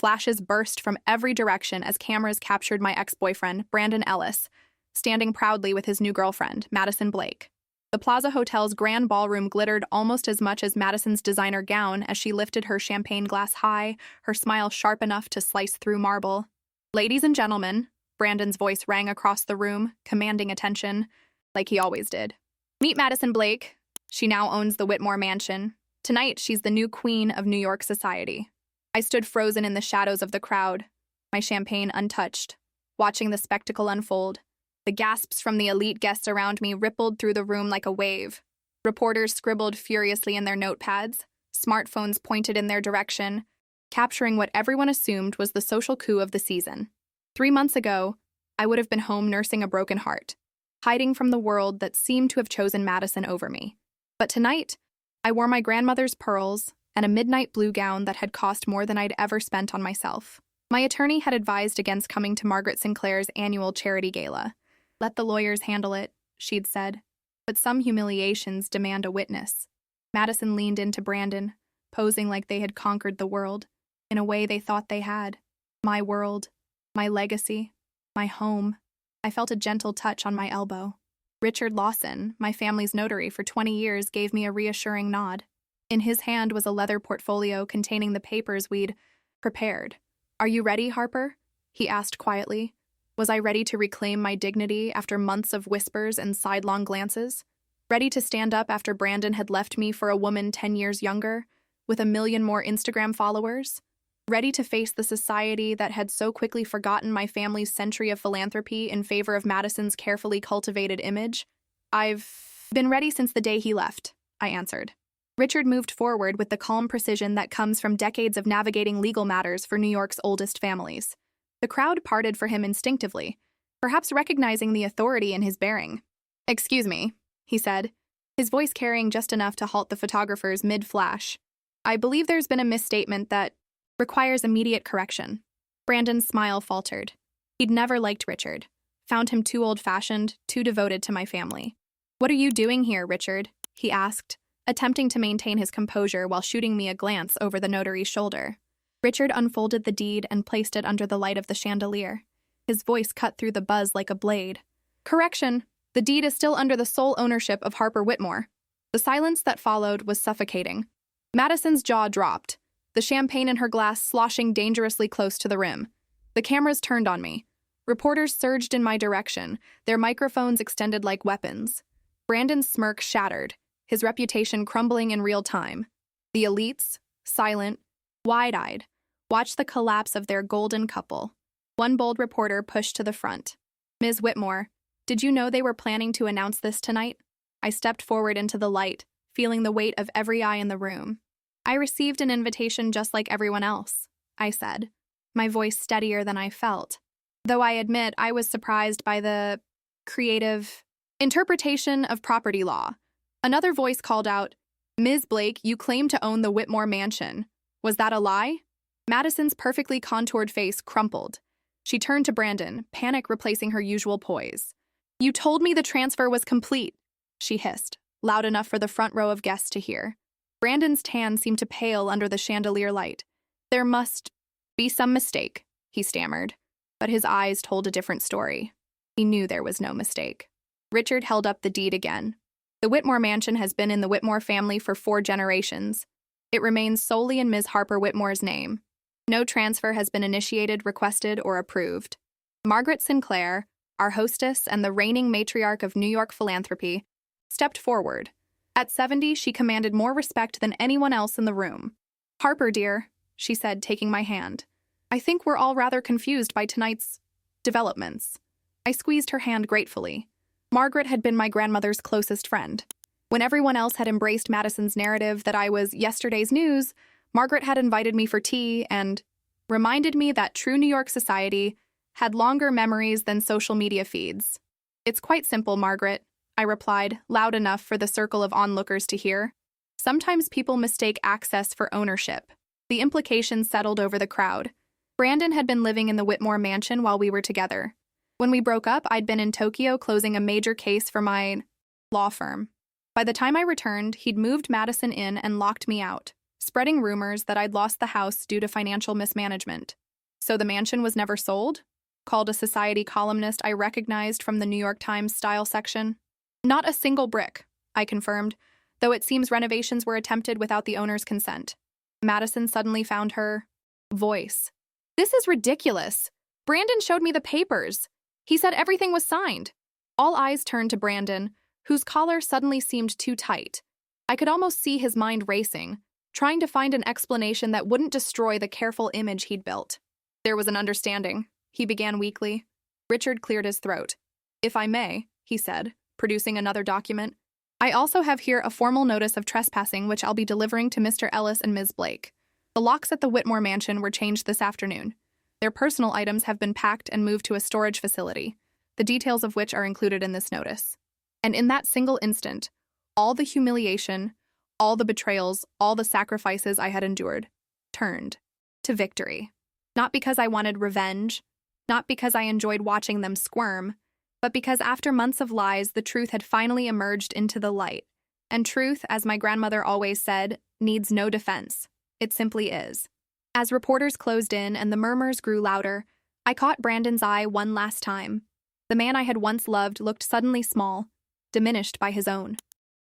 Flashes burst from every direction as cameras captured my ex-boyfriend, Brandon Ellis, standing proudly with his new girlfriend, Madison Blake. The Plaza Hotel's grand ballroom glittered almost as much as Madison's designer gown as she lifted her champagne glass high, her smile sharp enough to slice through marble. "Ladies and gentlemen," Brandon's voice rang across the room, commanding attention, like he always did. "Meet Madison Blake. She now owns the Whitmore Mansion. Tonight, she's the new queen of New York society." I stood frozen in the shadows of the crowd, my champagne untouched, watching the spectacle unfold. The gasps from the elite guests around me rippled through the room like a wave. Reporters scribbled furiously in their notepads, smartphones pointed in their direction, capturing what everyone assumed was the social coup of the season. 3 months ago, I would have been home nursing a broken heart, hiding from the world that seemed to have chosen Madison over me. But tonight, I wore my grandmother's pearls and a midnight blue gown that had cost more than I'd ever spent on myself. My attorney had advised against coming to Margaret Sinclair's annual charity gala. "Let the lawyers handle it," she'd said. "But some humiliations demand a witness." Madison leaned into Brandon, posing like they had conquered the world, in a way they thought they had. My world, my legacy, my home. I felt a gentle touch on my elbow. Richard Lawson, my family's notary for 20 years, gave me a reassuring nod. In his hand was a leather portfolio containing the papers we'd prepared. "Are you ready, Harper?" he asked quietly. Was I ready to reclaim my dignity after months of whispers and sidelong glances? Ready to stand up after Brandon had left me for a woman 10 years younger, with a million more Instagram followers? Ready to face the society that had so quickly forgotten my family's century of philanthropy in favor of Madison's carefully cultivated image? "I've been ready since the day he left," I answered. Richard moved forward with the calm precision that comes from decades of navigating legal matters for New York's oldest families. The crowd parted for him instinctively, perhaps recognizing the authority in his bearing. "Excuse me," he said, his voice carrying just enough to halt the photographers mid-flash. "I believe there's been a misstatement that requires immediate correction." Brandon's smile faltered. He'd never liked Richard, found him too old-fashioned, too devoted to my family. "What are you doing here, Richard?" he asked, attempting to maintain his composure while shooting me a glance over the notary's shoulder. Richard unfolded the deed and placed it under the light of the chandelier. His voice cut through the buzz like a blade. "Correction, the deed is still under the sole ownership of Harper Whitmore." The silence that followed was suffocating. Madison's jaw dropped, the champagne in her glass sloshing dangerously close to the rim. The cameras turned on me. Reporters surged in my direction, their microphones extended like weapons. Brandon's smirk shattered, his reputation crumbling in real time. The elites, silent, wide-eyed, watched the collapse of their golden couple. One bold reporter pushed to the front. "Ms. Whitmore, did you know they were planning to announce this tonight?" I stepped forward into the light, feeling the weight of every eye in the room. "I received an invitation just like everyone else," I said, my voice steadier than I felt. Though I admit I was surprised by the creative interpretation of property law. Another voice called out, "Ms. Blake, you claim to own the Whitmore Mansion. Was that a lie?" Madison's perfectly contoured face crumpled. She turned to Brandon, panic replacing her usual poise. "You told me the transfer was complete," she hissed, loud enough for the front row of guests to hear. Brandon's tan seemed to pale under the chandelier light. "There must be some mistake," he stammered, but his eyes told a different story. He knew there was no mistake. Richard held up the deed again. "The Whitmore Mansion has been in the Whitmore family for 4 generations. It remains solely in Ms. Harper Whitmore's name. No transfer has been initiated, requested, or approved." Margaret Sinclair, our hostess and the reigning matriarch of New York philanthropy, stepped forward. At 70, she commanded more respect than anyone else in the room. "Harper, dear," she said, taking my hand, "I think we're all rather confused by tonight's developments." I squeezed her hand gratefully. Margaret had been my grandmother's closest friend. When everyone else had embraced Madison's narrative that I was yesterday's news, Margaret had invited me for tea and reminded me that true New York society had longer memories than social media feeds. "It's quite simple, Margaret," I replied, loud enough for the circle of onlookers to hear. "Sometimes people mistake access for ownership." The implications settled over the crowd. Brandon had been living in the Whitmore Mansion while we were together. When we broke up, I'd been in Tokyo closing a major case for my law firm. By the time I returned, he'd moved Madison in and locked me out, spreading rumors that I'd lost the house due to financial mismanagement. So the mansion was never sold? Called a society columnist I recognized from the New York Times style section. Not a single brick, I confirmed, though it seems renovations were attempted without the owner's consent. Madison suddenly found her voice. This is ridiculous. Brandon showed me the papers. He said everything was signed. All eyes turned to Brandon, whose collar suddenly seemed too tight. I could almost see his mind racing, trying to find an explanation that wouldn't destroy the careful image he'd built. There was an understanding, he began weakly. Richard cleared his throat. If I may, he said, producing another document. I also have here a formal notice of trespassing which I'll be delivering to Mr. Ellis and Ms. Blake. The locks at the Whitmore mansion were changed this afternoon. Their personal items have been packed and moved to a storage facility, the details of which are included in this notice. And in that single instant, all the humiliation, all the betrayals, all the sacrifices I had endured, turned to victory. Not because I wanted revenge, not because I enjoyed watching them squirm, but because after months of lies, the truth had finally emerged into the light. And truth, as my grandmother always said, needs no defense. It simply is. As reporters closed in and the murmurs grew louder, I caught Brandon's eye one last time. The man I had once loved looked suddenly small, diminished by his own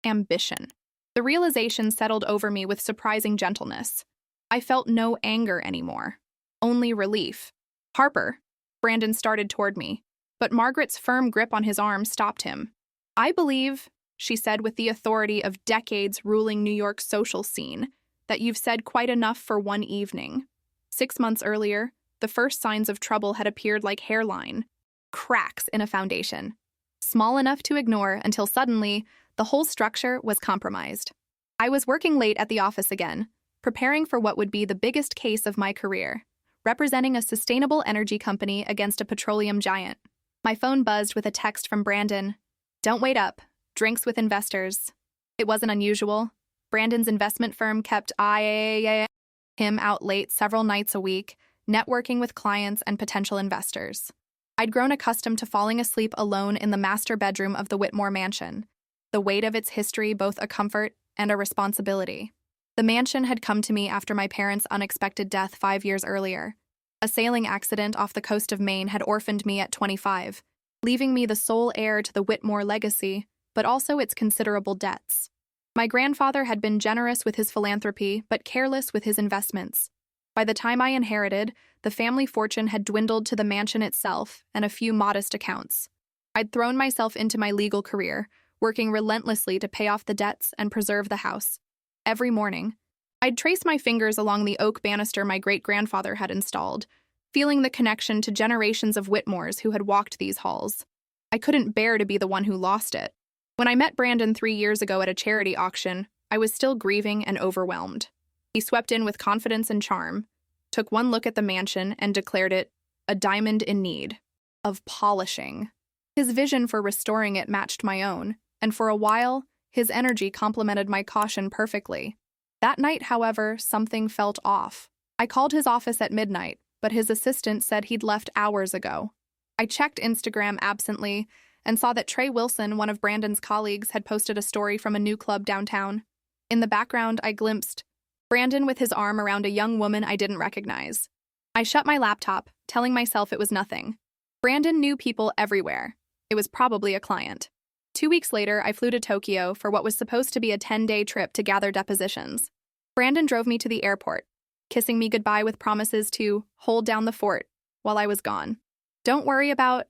ambition. The realization settled over me with surprising gentleness. I felt no anger anymore, only relief. Harper, Brandon started toward me, but Margaret's firm grip on his arm stopped him. I believe, she said with the authority of decades ruling New York's social scene, that you've said quite enough for one evening. 6 months earlier, the first signs of trouble had appeared like hairline, cracks in a foundation, small enough to ignore until suddenly the whole structure was compromised. I was working late at the office again, preparing for what would be the biggest case of my career, representing a sustainable energy company against a petroleum giant. My phone buzzed with a text from Brandon. Don't wait up. Drinks with investors. It wasn't unusual. Brandon's investment firm kept him out late several nights a week, networking with clients and potential investors. I'd grown accustomed to falling asleep alone in the master bedroom of the Whitmore mansion, the weight of its history both a comfort and a responsibility. The mansion had come to me after my parents' unexpected death 5 years earlier. A sailing accident off the coast of Maine had orphaned me at 25, leaving me the sole heir to the Whitmore legacy, but also its considerable debts. My grandfather had been generous with his philanthropy, but careless with his investments. By the time I inherited, the family fortune had dwindled to the mansion itself and a few modest accounts. I'd thrown myself into my legal career, working relentlessly to pay off the debts and preserve the house. Every morning, I'd trace my fingers along the oak banister my great-grandfather had installed, feeling the connection to generations of Whitmores who had walked these halls. I couldn't bear to be the one who lost it. When I met Brandon 3 years ago at a charity auction, I was still grieving and overwhelmed. He swept in with confidence and charm, took one look at the mansion, and declared it a diamond in need of polishing. His vision for restoring it matched my own, and for a while, his energy complemented my caution perfectly. That night, however, something felt off. I called his office at midnight, but his assistant said he'd left hours ago. I checked Instagram absently and saw that Trey Wilson, one of Brandon's colleagues, had posted a story from a new club downtown. In the background, I glimpsed Brandon with his arm around a young woman I didn't recognize. I shut my laptop, telling myself it was nothing. Brandon knew people everywhere. It was probably a client. 2 weeks later, I flew to Tokyo for what was supposed to be a 10-day trip to gather depositions. Brandon drove me to the airport, kissing me goodbye with promises to hold down the fort while I was gone. Don't worry about,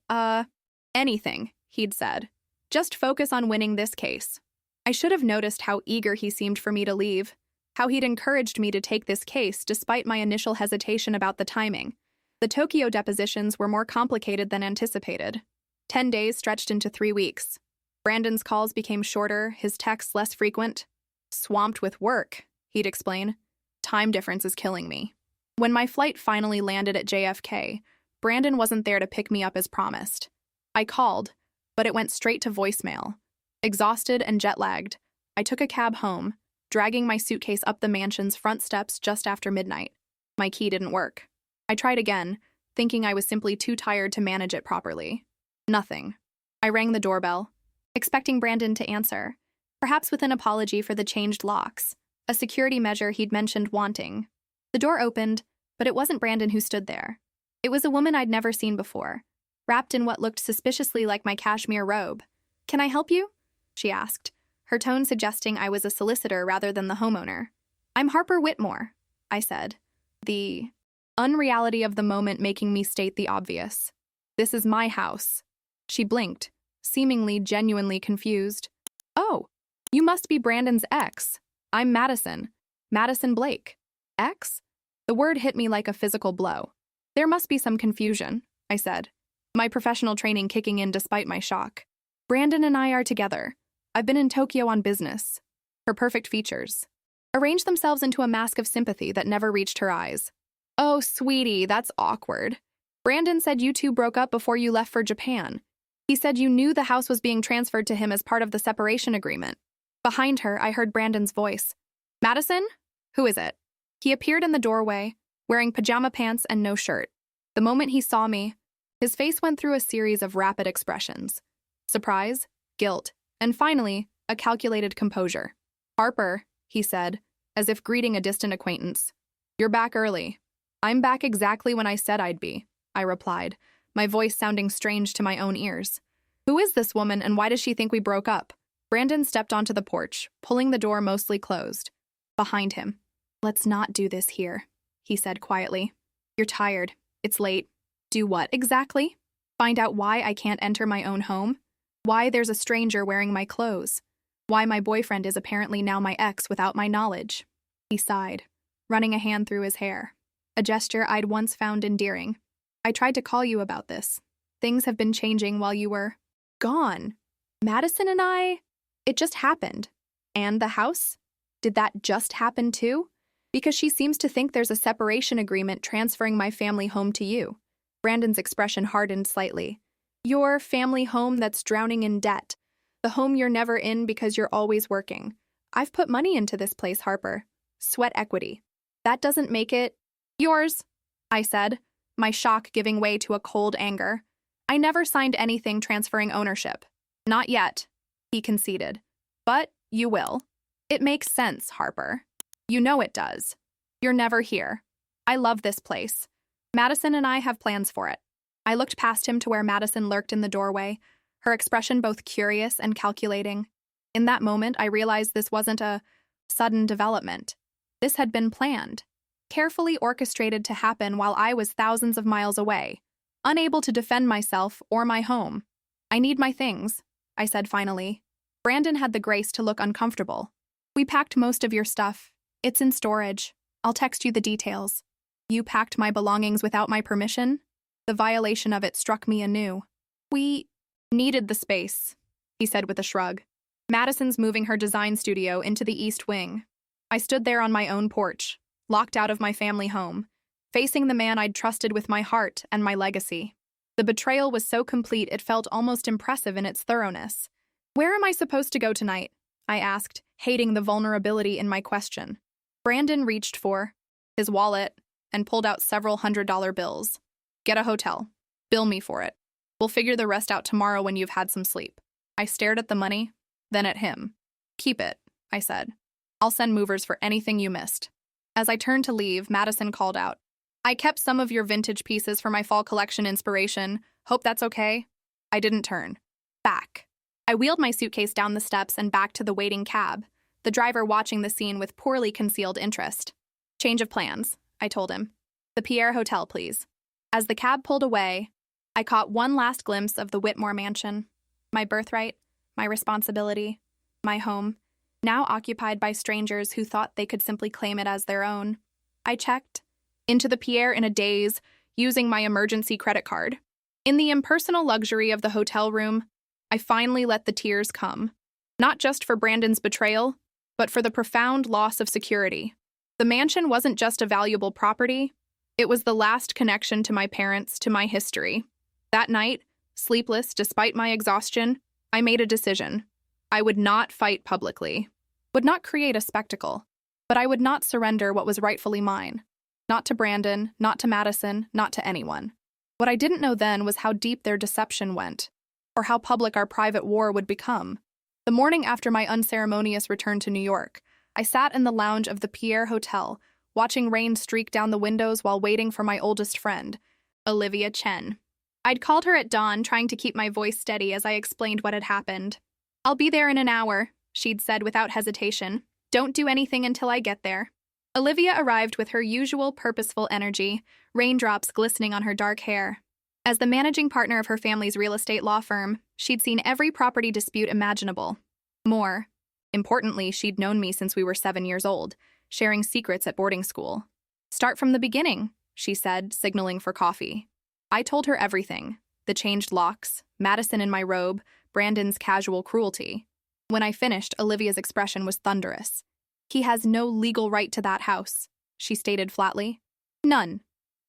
anything, he'd said. Just focus on winning this case. I should have noticed how eager he seemed for me to leave, how he'd encouraged me to take this case despite my initial hesitation about the timing. The Tokyo depositions were more complicated than anticipated. 10 days stretched into 3 weeks. Brandon's calls became shorter, his texts less frequent. Swamped with work, he'd explain. Time difference is killing me. When my flight finally landed at JFK, Brandon wasn't there to pick me up as promised. I called, but it went straight to voicemail. Exhausted and jet-lagged, I took a cab home, dragging my suitcase up the mansion's front steps just after midnight. My key didn't work. I tried again, thinking I was simply too tired to manage it properly. Nothing. I rang the doorbell, expecting Brandon to answer, perhaps with an apology for the changed locks. a security measure he'd mentioned wanting. The door opened, but it wasn't Brandon who stood there. It was a woman I'd never seen before, wrapped in what looked suspiciously like my cashmere robe. "Can I help you?" she asked, her tone suggesting I was a solicitor rather than the homeowner. "I'm Harper Whitmore," I said, the unreality of the moment making me state the obvious. "This is my house." She blinked, seemingly genuinely confused. "Oh, you must be Brandon's ex. I'm Madison. Madison Blake." "Ex?" The word hit me like a physical blow. "There must be some confusion," I said, my professional training kicking in despite my shock. "Brandon and I are together. I've been in Tokyo on business." Her perfect features arranged themselves into a mask of sympathy that never reached her eyes. "Oh, sweetie, that's awkward. Brandon said you two broke up before you left for Japan. He said you knew the house was being transferred to him as part of the separation agreement." Behind her, I heard Brandon's voice. "Madison? Who is it?" He appeared in the doorway, wearing pajama pants and no shirt. The moment he saw me, his face went through a series of rapid expressions. Surprise, guilt, and finally, a calculated composure. "Harper," he said, as if greeting a distant acquaintance. "You're back early." "I'm back exactly when I said I'd be," I replied, my voice sounding strange to my own ears. "Who is this woman and why does she think we broke up?" Brandon stepped onto the porch, pulling the door mostly closed. Behind him. "Let's not do this here," he said quietly. "You're tired. It's late." "Do what exactly?" "Find out why I can't enter my own home? Why there's a stranger wearing my clothes? Why my boyfriend is apparently now my ex without my knowledge." He sighed, running a hand through his hair, a gesture I'd once found endearing. "I tried to call you about this. Things have been changing while you were gone. Madison and I, it just happened. And the house? Did that just happen too? Because she seems to think there's a separation agreement transferring my family home to you." Brandon's expression hardened slightly. "Your family home that's drowning in debt. The home you're never in because you're always working. I've put money into this place, Harper. Sweat equity. That doesn't make it yours," I said, my shock giving way to a cold anger. "I never signed anything transferring ownership." "Not yet," he conceded. "But you will." "It makes sense, Harper. You know it does. You're never here. I love this place. Madison and I have plans for it." I looked past him to where Madison lurked in the doorway, her expression both curious and calculating. In that moment, I realized this wasn't a sudden development. This had been planned, carefully orchestrated to happen while I was thousands of miles away, unable to defend myself or my home. "I need my things," I said finally. Brandon had the grace to look uncomfortable. "We packed most of your stuff. It's in storage. I'll text you the details." "You packed my belongings without my permission?" The violation of it struck me anew. "We needed the space," he said with a shrug. "Madison's moving her design studio into the East Wing." I stood there on my own porch, locked out of my family home, facing the man I'd trusted with my heart and my legacy. The betrayal was so complete it felt almost impressive in its thoroughness. "Where am I supposed to go tonight?" I asked, hating the vulnerability in my question. Brandon reached for his wallet and pulled out several $100 bills. "Get a hotel. Bill me for it. We'll figure the rest out tomorrow when you've had some sleep." I stared at the money, then at him. "Keep it," I said. "I'll send movers for anything you missed." As I turned to leave, Madison called out, "I kept some of your vintage pieces for my fall collection inspiration. Hope that's okay?" I didn't turn back. I wheeled my suitcase down the steps and back to the waiting cab, the driver watching the scene with poorly concealed interest. "Change of plans," I told him. "The Pierre Hotel, please." As the cab pulled away, I caught one last glimpse of the Whitmore mansion, my birthright, my responsibility, my home, now occupied by strangers who thought they could simply claim it as their own. I checked into the Pierre in a daze, using my emergency credit card. In the impersonal luxury of the hotel room, I finally let the tears come, not just for Brandon's betrayal, but for the profound loss of security. The mansion wasn't just a valuable property, it was the last connection to my parents, to my history. That night, sleepless despite my exhaustion, I made a decision. I would not fight publicly, would not create a spectacle, but I would not surrender what was rightfully mine. Not to Brandon, not to Madison, not to anyone. What I didn't know then was how deep their deception went, or how public our private war would become. The morning after my unceremonious return to New York, I sat in the lounge of the Pierre Hotel, watching rain streak down the windows while waiting for my oldest friend, Olivia Chen. I'd called her at dawn, trying to keep my voice steady as I explained what had happened. "I'll be there in an hour," she'd said without hesitation. "Don't do anything until I get there." Olivia arrived with her usual purposeful energy, raindrops glistening on her dark hair. As the managing partner of her family's real estate law firm, she'd seen every property dispute imaginable. More importantly, she'd known me since we were 7 years old, sharing secrets at boarding school. "Start from the beginning," she said, signaling for coffee. I told her everything: the changed locks, Madison in my robe, Brandon's casual cruelty. When I finished, Olivia's expression was thunderous. "He has no legal right to that house," she stated flatly. "None.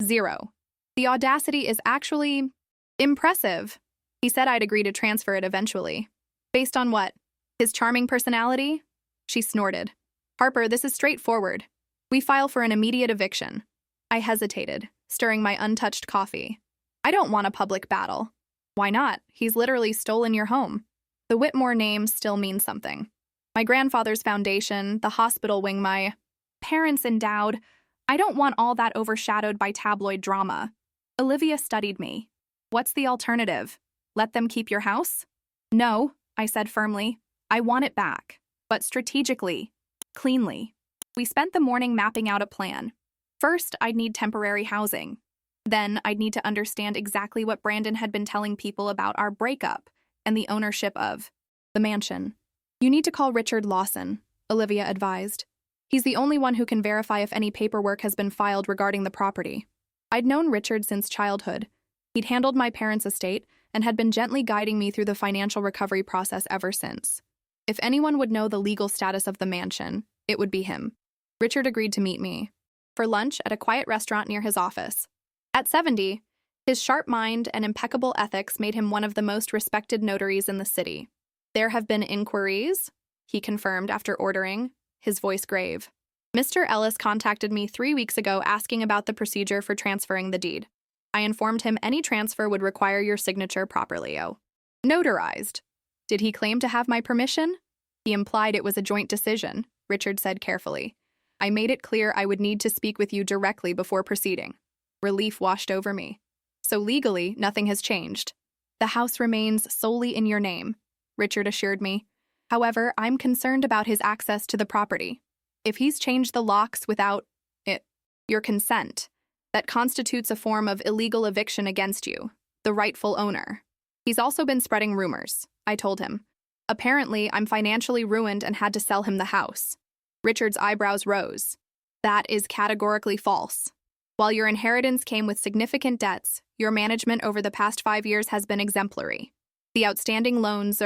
Zero. The audacity is actually impressive." He said I'd agree to transfer it eventually. "Based on what? His charming personality?" She snorted. "Harper, this is straightforward. We file for an immediate eviction." I hesitated, stirring my untouched coffee. "I don't want a public battle." "Why not? He's literally stolen your home." The Whitmore name still means something. My grandfather's foundation, the hospital wing my parents endowed. I don't want all that overshadowed by tabloid drama. Olivia studied me. "What's the alternative? Let them keep your house?" "No," I said firmly. "I want it back, but strategically, cleanly." We spent the morning mapping out a plan. First, I'd need temporary housing. Then, I'd need to understand exactly what Brandon had been telling people about our breakup and the ownership of the mansion. "You need to call Richard Lawson," Olivia advised. "He's the only one who can verify if any paperwork has been filed regarding the property." I'd known Richard since childhood. He'd handled my parents' estate and had been gently guiding me through the financial recovery process ever since. If anyone would know the legal status of the mansion, it would be him. Richard agreed to meet me for lunch at a quiet restaurant near his office. At 70, his sharp mind and impeccable ethics made him one of the most respected notaries in the city. "There have been inquiries," he confirmed after ordering, his voice grave. "Mr. Ellis contacted me 3 weeks ago asking about the procedure for transferring the deed. I informed him any transfer would require your signature properly, notarized." "Did he claim to have my permission?" "He implied it was a joint decision," Richard said carefully. "I made it clear I would need to speak with you directly before proceeding." Relief washed over me. "So legally, nothing has changed." "The house remains solely in your name," Richard assured me. "However, I'm concerned about his access to the property. If he's changed the locks without your consent, that constitutes a form of illegal eviction against you, the rightful owner." "He's also been spreading rumors," I told him. "Apparently, I'm financially ruined and had to sell him the house." Richard's eyebrows rose. "That is categorically false. While your inheritance came with significant debts, your management over the past 5 years has been exemplary. The outstanding loans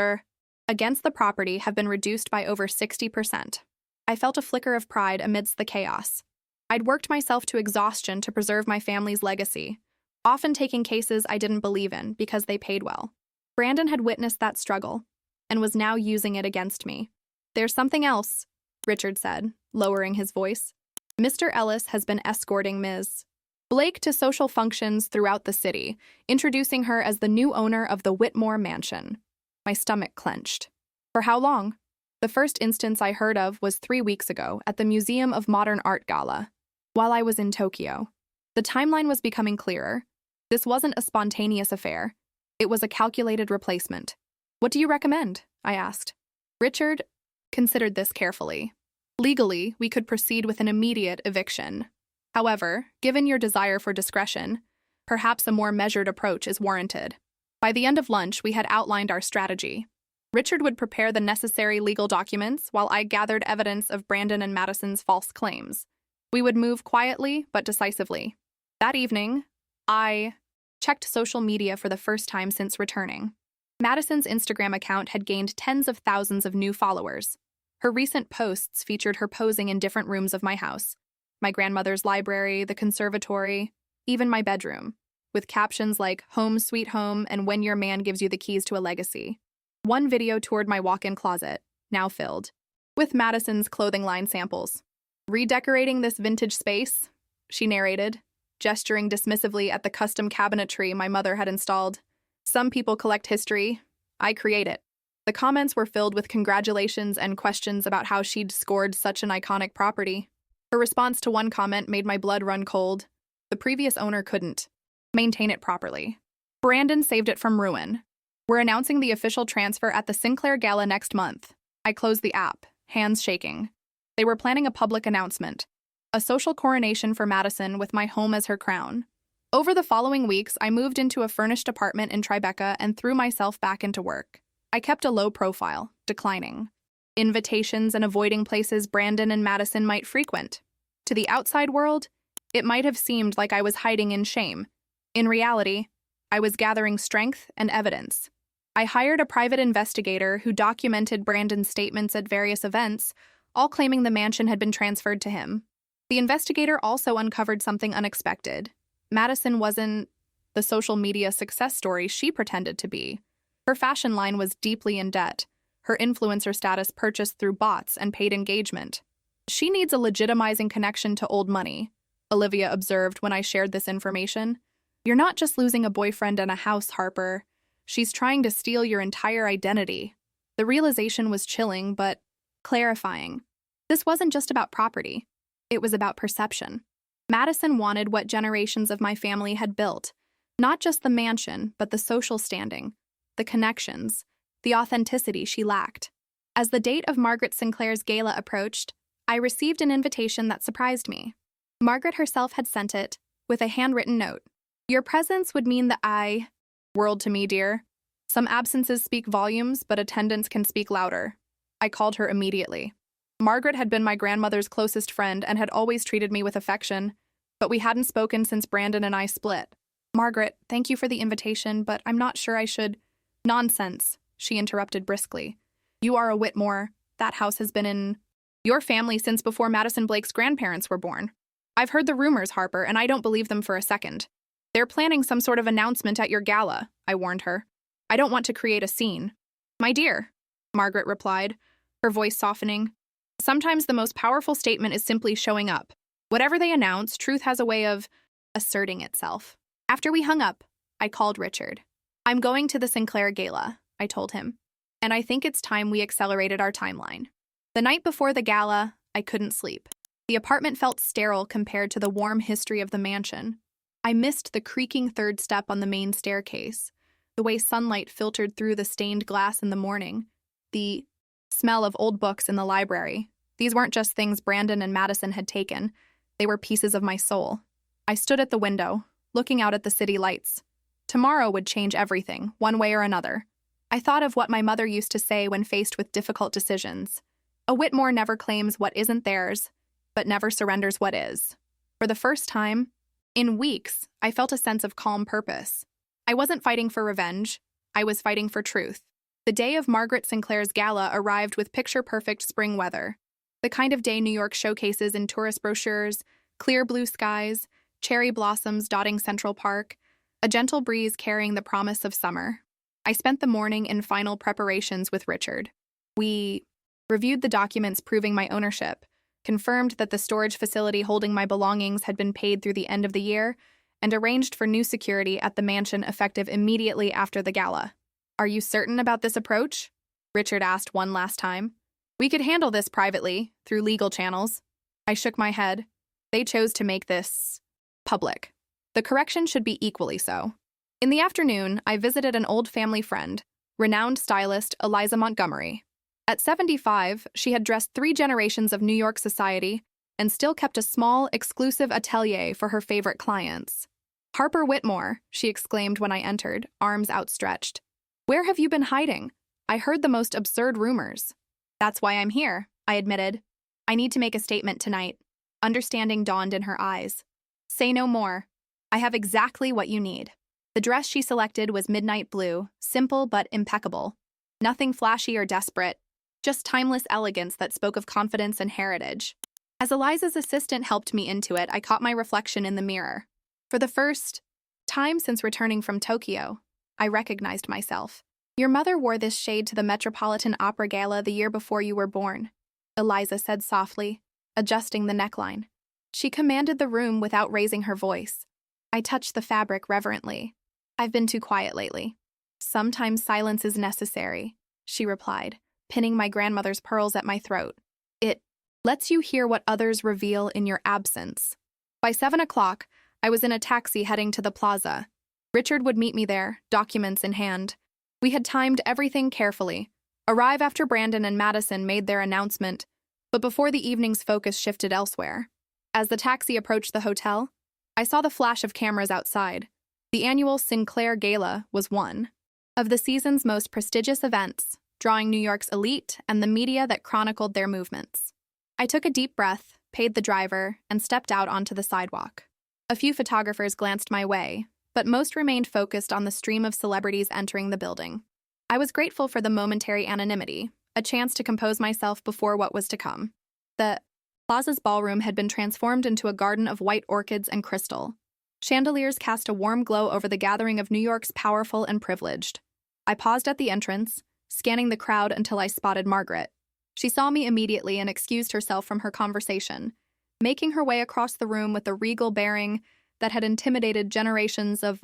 against the property have been reduced by over 60%. I felt a flicker of pride amidst the chaos. I'd worked myself to exhaustion to preserve my family's legacy, often taking cases I didn't believe in because they paid well. Brandon had witnessed that struggle and was now using it against me. "There's something else," Richard said, lowering his voice. "Mr. Ellis has been escorting Ms. Blake to social functions throughout the city, introducing her as the new owner of the Whitmore mansion." My stomach clenched. "For how long?" "The first instance I heard of was 3 weeks ago at the Museum of Modern Art Gala, while I was in Tokyo." The timeline was becoming clearer. This wasn't a spontaneous affair. It was a calculated replacement. "What do you recommend?" I asked. Richard considered this carefully. "Legally, we could proceed with an immediate eviction. However, given your desire for discretion, perhaps a more measured approach is warranted." By the end of lunch, we had outlined our strategy. Richard would prepare the necessary legal documents while I gathered evidence of Brandon and Madison's false claims. We would move quietly but decisively. That evening, I checked social media for the first time since returning. Madison's Instagram account had gained tens of thousands of new followers. Her recent posts featured her posing in different rooms of my house: my grandmother's library, the conservatory, even my bedroom, with captions like "Home Sweet Home" and "When your man gives you the keys to a legacy." One video toured my walk-in closet, now filled with Madison's clothing line samples. "Redecorating this vintage space," she narrated, gesturing dismissively at the custom cabinetry my mother had installed. "Some people collect history. I create it." The comments were filled with congratulations and questions about how she'd scored such an iconic property. Her response to one comment made my blood run cold. The previous owner couldn't maintain it properly. Brandon saved it from ruin. We're announcing the official transfer at the Sinclair Gala next month. I closed the app, hands shaking. They were planning a public announcement, a social coronation for Madison with my home as her crown. Over the following weeks, I moved into a furnished apartment in Tribeca and threw myself back into work. I kept a low profile, declining invitations and avoiding places Brandon and Madison might frequent. To the outside world, it might have seemed like I was hiding in shame. In reality, I was gathering strength and evidence. I hired a private investigator who documented Brandon's statements at various events, all claiming the mansion had been transferred to him. The investigator also uncovered something unexpected. Madison wasn't the social media success story she pretended to be. Her fashion line was deeply in debt, her influencer status purchased through bots and paid engagement. She needs a legitimizing connection to old money, Olivia observed when I shared this information. You're not just losing a boyfriend and a house, Harper. She's trying to steal your entire identity. The realization was chilling, but clarifying. This wasn't just about property. It was about perception. Madison wanted what generations of my family had built. Not just the mansion, but the social standing, the connections, the authenticity she lacked. As the date of Margaret Sinclair's gala approached, I received an invitation that surprised me. Margaret herself had sent it, with a handwritten note. Your presence would mean that world to me, dear. Some absences speak volumes, but attendance can speak louder. I called her immediately. Margaret had been my grandmother's closest friend and had always treated me with affection, but we hadn't spoken since Brandon and I split. Margaret, thank you for the invitation, but I'm not sure I should. Nonsense, she interrupted briskly. You are a Whitmore. That house has been in your family since before Madison Blake's grandparents were born. I've heard the rumors, Harper, and I don't believe them for a second. They're planning some sort of announcement at your gala, I warned her. I don't want to create a scene. My dear, Margaret replied, her voice softening. Sometimes the most powerful statement is simply showing up. Whatever they announce, truth has a way of asserting itself. After we hung up, I called Richard. I'm going to the Sinclair Gala, I told him, and I think it's time we accelerated our timeline. The night before the gala, I couldn't sleep. The apartment felt sterile compared to the warm history of the mansion. I missed the creaking third step on the main staircase, the way sunlight filtered through the stained glass in the morning, the smell of old books in the library. These weren't just things Brandon and Madison had taken. They were pieces of my soul. I stood at the window, looking out at the city lights. Tomorrow would change everything, one way or another. I thought of what my mother used to say when faced with difficult decisions. A Whitmore never claims what isn't theirs, but never surrenders what is. For the first time, in weeks, I felt a sense of calm purpose. I wasn't fighting for revenge. I was fighting for truth. The day of Margaret Sinclair's gala arrived with picture-perfect spring weather. The kind of day New York showcases in tourist brochures, clear blue skies, cherry blossoms dotting Central Park, a gentle breeze carrying the promise of summer. I spent the morning in final preparations with Richard. We reviewed the documents proving my ownership, confirmed that the storage facility holding my belongings had been paid through the end of the year, and arranged for new security at the mansion effective immediately after the gala. Are you certain about this approach? Richard asked one last time. We could handle this privately, through legal channels. I shook my head. They chose to make this public. The correction should be equally so. In the afternoon, I visited an old family friend, renowned stylist Eliza Montgomery. At 75, she had dressed 3 generations of New York society and still kept a small, exclusive atelier for her favorite clients. Harper Whitmore, she exclaimed when I entered, arms outstretched. Where have you been hiding? I heard the most absurd rumors. That's why I'm here, I admitted. I need to make a statement tonight. Understanding dawned in her eyes. Say no more. I have exactly what you need. The dress she selected was midnight blue, simple but impeccable. Nothing flashy or desperate, just timeless elegance that spoke of confidence and heritage. As Eliza's assistant helped me into it, I caught my reflection in the mirror. For the first time since returning from Tokyo, I recognized myself. Your mother wore this shade to the Metropolitan Opera Gala the year before you were born, Eliza said softly, adjusting the neckline. She commanded the room without raising her voice. I touched the fabric reverently. I've been too quiet lately. Sometimes silence is necessary. she replied, pinning my grandmother's pearls at my throat. It lets you hear what others reveal in your absence. By 7 o'clock, I was in a taxi heading to the plaza. Richard would meet me there, documents in hand. We had timed everything carefully. Arrive after Brandon and Madison made their announcement, but before the evening's focus shifted elsewhere. As the taxi approached the hotel, I saw the flash of cameras outside. The annual Sinclair Gala was one of the season's most prestigious events, drawing New York's elite and the media that chronicled their movements. I took a deep breath, paid the driver, and stepped out onto the sidewalk. A few photographers glanced my way, but most remained focused on the stream of celebrities entering the building. I was grateful for the momentary anonymity, a chance to compose myself before what was to come. The plaza's ballroom had been transformed into a garden of white orchids and crystal. Chandeliers cast a warm glow over the gathering of New York's powerful and privileged. I paused at the entrance, scanning the crowd until I spotted Margaret. She saw me immediately and excused herself from her conversation, making her way across the room with the regal bearing that had intimidated generations of,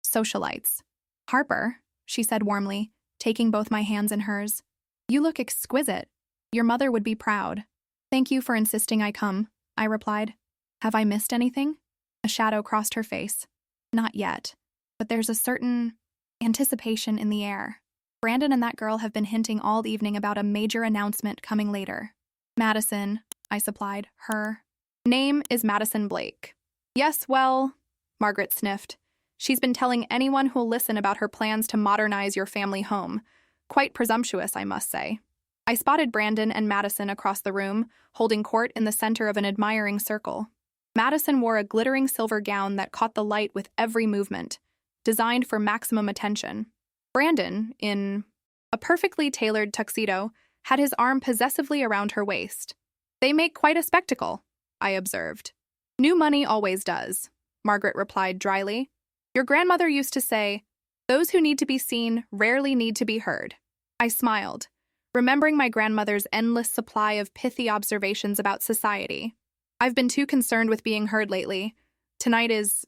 socialites. "Harper," she said warmly, taking both my hands in hers. "You look exquisite. Your mother would be proud." "Thank you for insisting I come," I replied. "Have I missed anything?" A shadow crossed her face. "Not yet, but there's a certain anticipation in the air. Brandon and that girl have been hinting all evening about a major announcement coming later." "Madison," I supplied, "her name is Madison Blake." "Yes, well," Margaret sniffed. "She's been telling anyone who'll listen about her plans to modernize your family home. Quite presumptuous, I must say." I spotted Brandon and Madison across the room, holding court in the center of an admiring circle. Madison wore a glittering silver gown that caught the light with every movement, designed for maximum attention. Brandon, in a perfectly tailored tuxedo, had his arm possessively around her waist. "They make quite a spectacle," I observed. "New money always does," Margaret replied dryly. "Your grandmother used to say, 'Those who need to be seen rarely need to be heard.'" I smiled, remembering my grandmother's endless supply of pithy observations about society. "I've been too concerned with being heard lately. Tonight is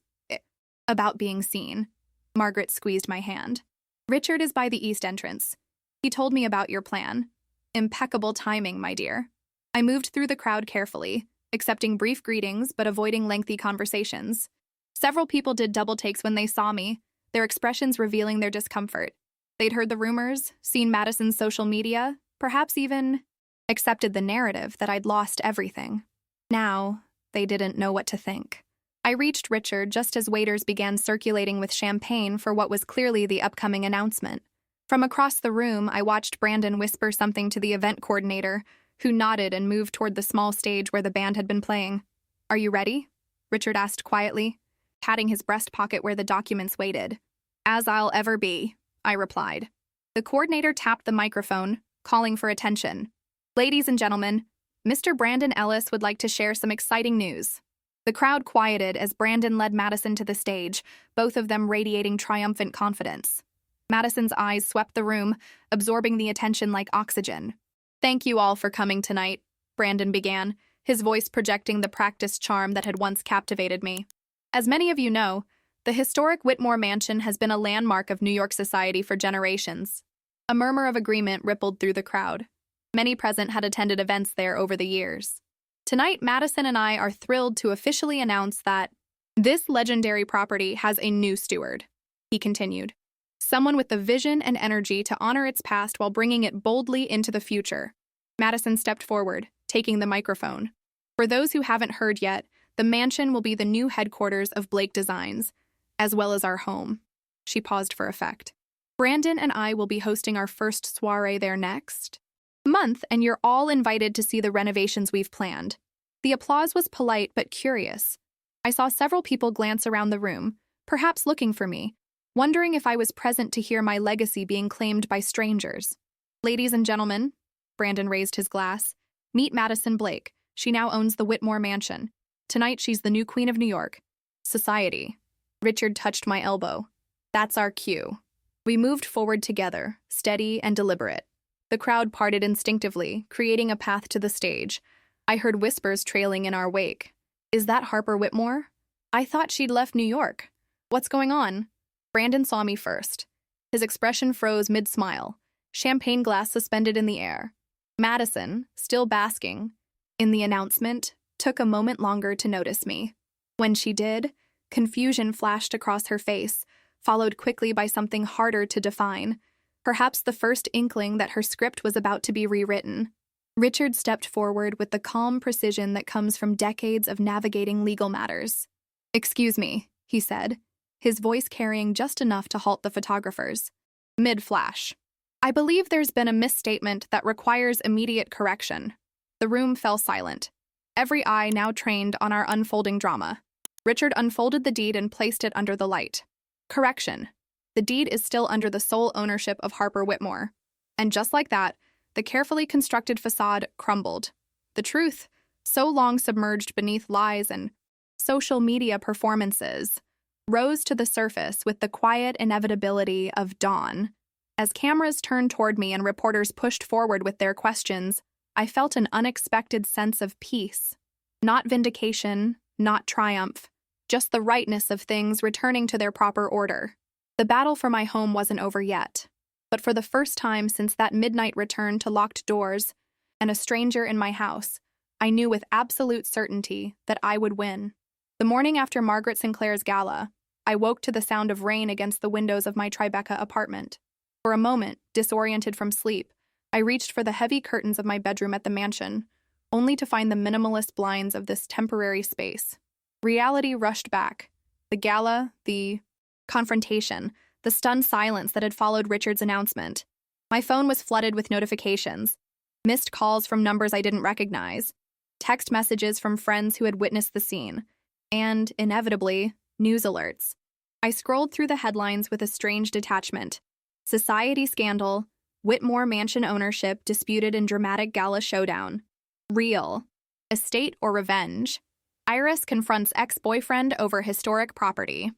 about being seen." Margaret squeezed my hand. "Richard is by the east entrance. He told me about your plan. Impeccable timing, my dear." I moved through the crowd carefully, accepting brief greetings but avoiding lengthy conversations. Several people did double takes when they saw me, their expressions revealing their discomfort. They'd heard the rumors, seen Madison's social media, perhaps even accepted the narrative that I'd lost everything. Now, they didn't know what to think. I reached Richard just as waiters began circulating with champagne for what was clearly the upcoming announcement. From across the room, I watched Brandon whisper something to the event coordinator, who nodded and moved toward the small stage where the band had been playing. "Are you ready?" Richard asked quietly, patting his breast pocket where the documents waited. "As I'll ever be," I replied. The coordinator tapped the microphone, calling for attention. "Ladies and gentlemen, Mr. Brandon Ellis would like to share some exciting news." The crowd quieted as Brandon led Madison to the stage, both of them radiating triumphant confidence. Madison's eyes swept the room, absorbing the attention like oxygen. "Thank you all for coming tonight," Brandon began, his voice projecting the practiced charm that had once captivated me. "As many of you know, the historic Whitmore Mansion has been a landmark of New York society for generations." A murmur of agreement rippled through the crowd. Many present had attended events there over the years. "Tonight, Madison and I are thrilled to officially announce that this legendary property has a new steward," he continued. "Someone with the vision and energy to honor its past while bringing it boldly into the future." Madison stepped forward, taking the microphone. "For those who haven't heard yet, the mansion will be the new headquarters of Blake Designs, as well as our home." She paused for effect. "Brandon and I will be hosting our first soiree there next month, and you're all invited to see the renovations we've planned." The applause was polite but curious. I saw several people glance around the room, perhaps looking for me, wondering if I was present to hear my legacy being claimed by strangers. "Ladies and gentlemen," Brandon raised his glass, "meet Madison Blake. She now owns the Whitmore Mansion. Tonight she's the new queen of New York. Society." Richard touched my elbow. "That's our cue." We moved forward together, steady and deliberate. The crowd parted instinctively, creating a path to the stage. I heard whispers trailing in our wake. "Is that Harper Whitmore? I thought she'd left New York. What's going on?" Brandon saw me first. His expression froze mid-smile, champagne glass suspended in the air. Madison, still basking in the announcement, took a moment longer to notice me. When she did, confusion flashed across her face, followed quickly by something harder to define, perhaps the first inkling that her script was about to be rewritten. Richard stepped forward with the calm precision that comes from decades of navigating legal matters. "Excuse me," he said, his voice carrying just enough to halt the photographers. Mid-flash. "I believe there's been a misstatement that requires immediate correction." The room fell silent, every eye now trained on our unfolding drama. Richard unfolded the deed and placed it under the light. Correction. The deed is still under the sole ownership of Harper Whitmore. And just like that, the carefully constructed facade crumbled. The truth, so long submerged beneath lies and social media performances, rose to the surface with the quiet inevitability of dawn. As cameras turned toward me and reporters pushed forward with their questions, I felt an unexpected sense of peace. Not vindication, not triumph, just the rightness of things returning to their proper order. The battle for my home wasn't over yet, but for the first time since that midnight return to locked doors and a stranger in my house, I knew with absolute certainty that I would win. The morning after Margaret Sinclair's gala, I woke to the sound of rain against the windows of my Tribeca apartment. For a moment, disoriented from sleep, I reached for the heavy curtains of my bedroom at the mansion, only to find the minimalist blinds of this temporary space. Reality rushed back. The gala, the confrontation, the stunned silence that had followed Richard's announcement. My phone was flooded with notifications, missed calls from numbers I didn't recognize, text messages from friends who had witnessed the scene, and, inevitably, news alerts. I scrolled through the headlines with a strange detachment. Society scandal, Whitmore mansion ownership disputed in dramatic gala showdown. Real. Estate or revenge. Iris confronts ex-boyfriend over historic property.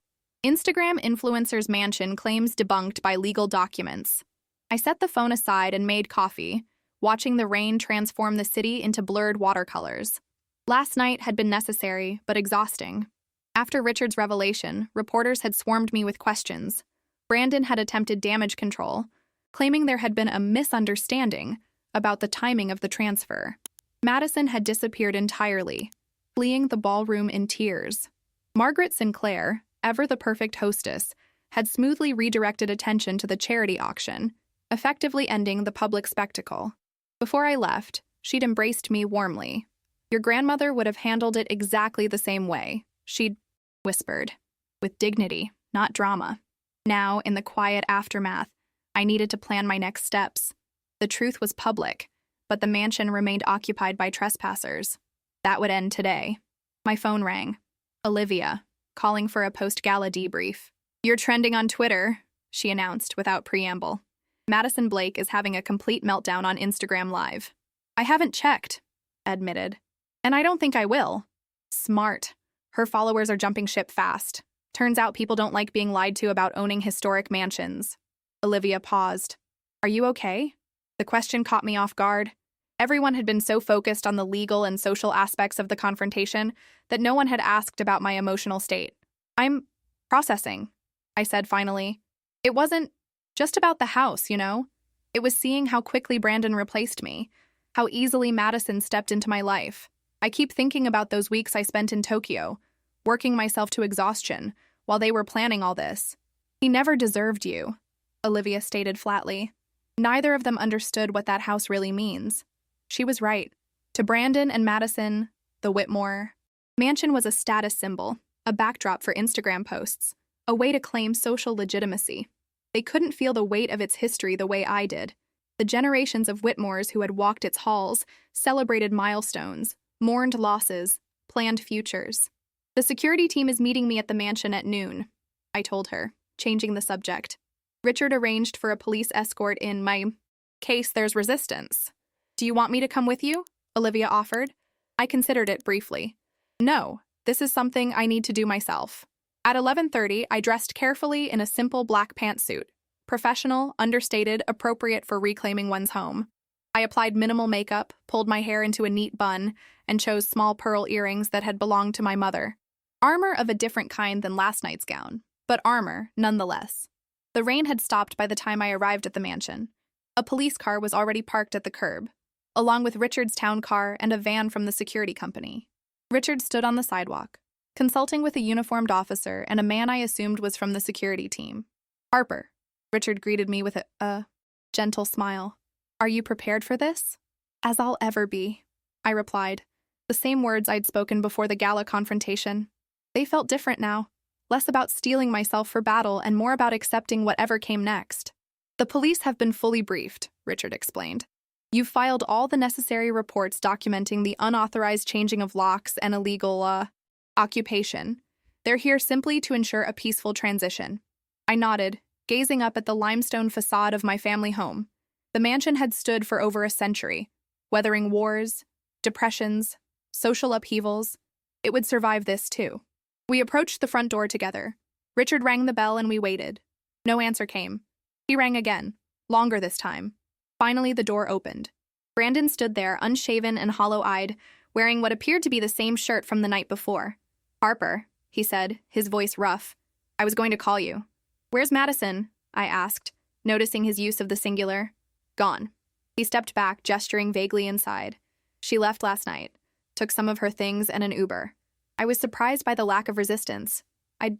Instagram influencer's mansion claims debunked by legal documents. I set the phone aside and made coffee, watching the rain transform the city into blurred watercolors. Last night had been necessary, but exhausting. After Richard's revelation, reporters had swarmed me with questions. Brandon had attempted damage control, claiming there had been a misunderstanding about the timing of the transfer. Madison had disappeared entirely, fleeing the ballroom in tears. Margaret Sinclair, ever the perfect hostess, had smoothly redirected attention to the charity auction, effectively ending the public spectacle. Before I left, she'd embraced me warmly. "Your grandmother would have handled it exactly the same way," she'd whispered, with dignity, not drama. Now, in the quiet aftermath, I needed to plan my next steps. The truth was public, but the mansion remained occupied by trespassers. That would end today. My phone rang. Olivia, calling for a post-gala debrief. "You're trending on Twitter," she announced without preamble. "Madison Blake is having a complete meltdown on Instagram Live." "I haven't checked," I admitted. "And I don't think I will." Smart. Her followers are jumping ship fast. Turns out people don't like being lied to about owning historic mansions. Olivia paused. "Are you okay?" The question caught me off guard. Everyone had been so focused on the legal and social aspects of the confrontation that no one had asked about my emotional state. "I'm processing," I said finally. "It wasn't just about the house, you know? It was seeing how quickly Brandon replaced me, how easily Madison stepped into my life. I keep thinking about those weeks I spent in Tokyo, working myself to exhaustion while they were planning all this. He never deserved you," Olivia stated flatly. Neither of them understood what that house really means. She was right. To Brandon and Madison, the Whitmore mansion was a status symbol, a backdrop for Instagram posts, a way to claim social legitimacy. They couldn't feel the weight of its history the way I did. The generations of Whitmores who had walked its halls, celebrated milestones, mourned losses, planned futures. "The security team is meeting me at the mansion at noon," I told her, changing the subject. "Richard arranged for a police escort in my case there's resistance. Do you want me to come with you?" Olivia offered. I considered it briefly. "No, this is something I need to do myself." At 11:30, I dressed carefully in a simple black pantsuit. Professional, understated, appropriate for reclaiming one's home. I applied minimal makeup, pulled my hair into a neat bun, and chose small pearl earrings that had belonged to my mother. Armor of a different kind than last night's gown, but armor nonetheless. The rain had stopped by the time I arrived at the mansion. A police car was already parked at the curb, along with Richard's town car and a van from the security company. Richard stood on the sidewalk, consulting with a uniformed officer and a man I assumed was from the security team. "Harper," Richard greeted me with a gentle smile. "Are you prepared for this?" "As I'll ever be," I replied, the same words I'd spoken before the gala confrontation. They felt different now, less about steeling myself for battle and more about accepting whatever came next. "The police have been fully briefed," Richard explained. "You've filed all the necessary reports documenting the unauthorized changing of locks and illegal, occupation. They're here simply to ensure a peaceful transition." I nodded, gazing up at the limestone facade of my family home. The mansion had stood for over a century, weathering wars, depressions, social upheavals. It would survive this too. We approached the front door together. Richard rang the bell and we waited. No answer came. He rang again, longer this time. Finally, the door opened. Brandon stood there, unshaven and hollow-eyed, wearing what appeared to be the same shirt from the night before. "Harper," he said, his voice rough. "I was going to call you." "Where's Madison?" I asked, noticing his use of the singular. "Gone." He stepped back, gesturing vaguely inside. "She left last night, took some of her things and an Uber." I was surprised by the lack of resistance. I'd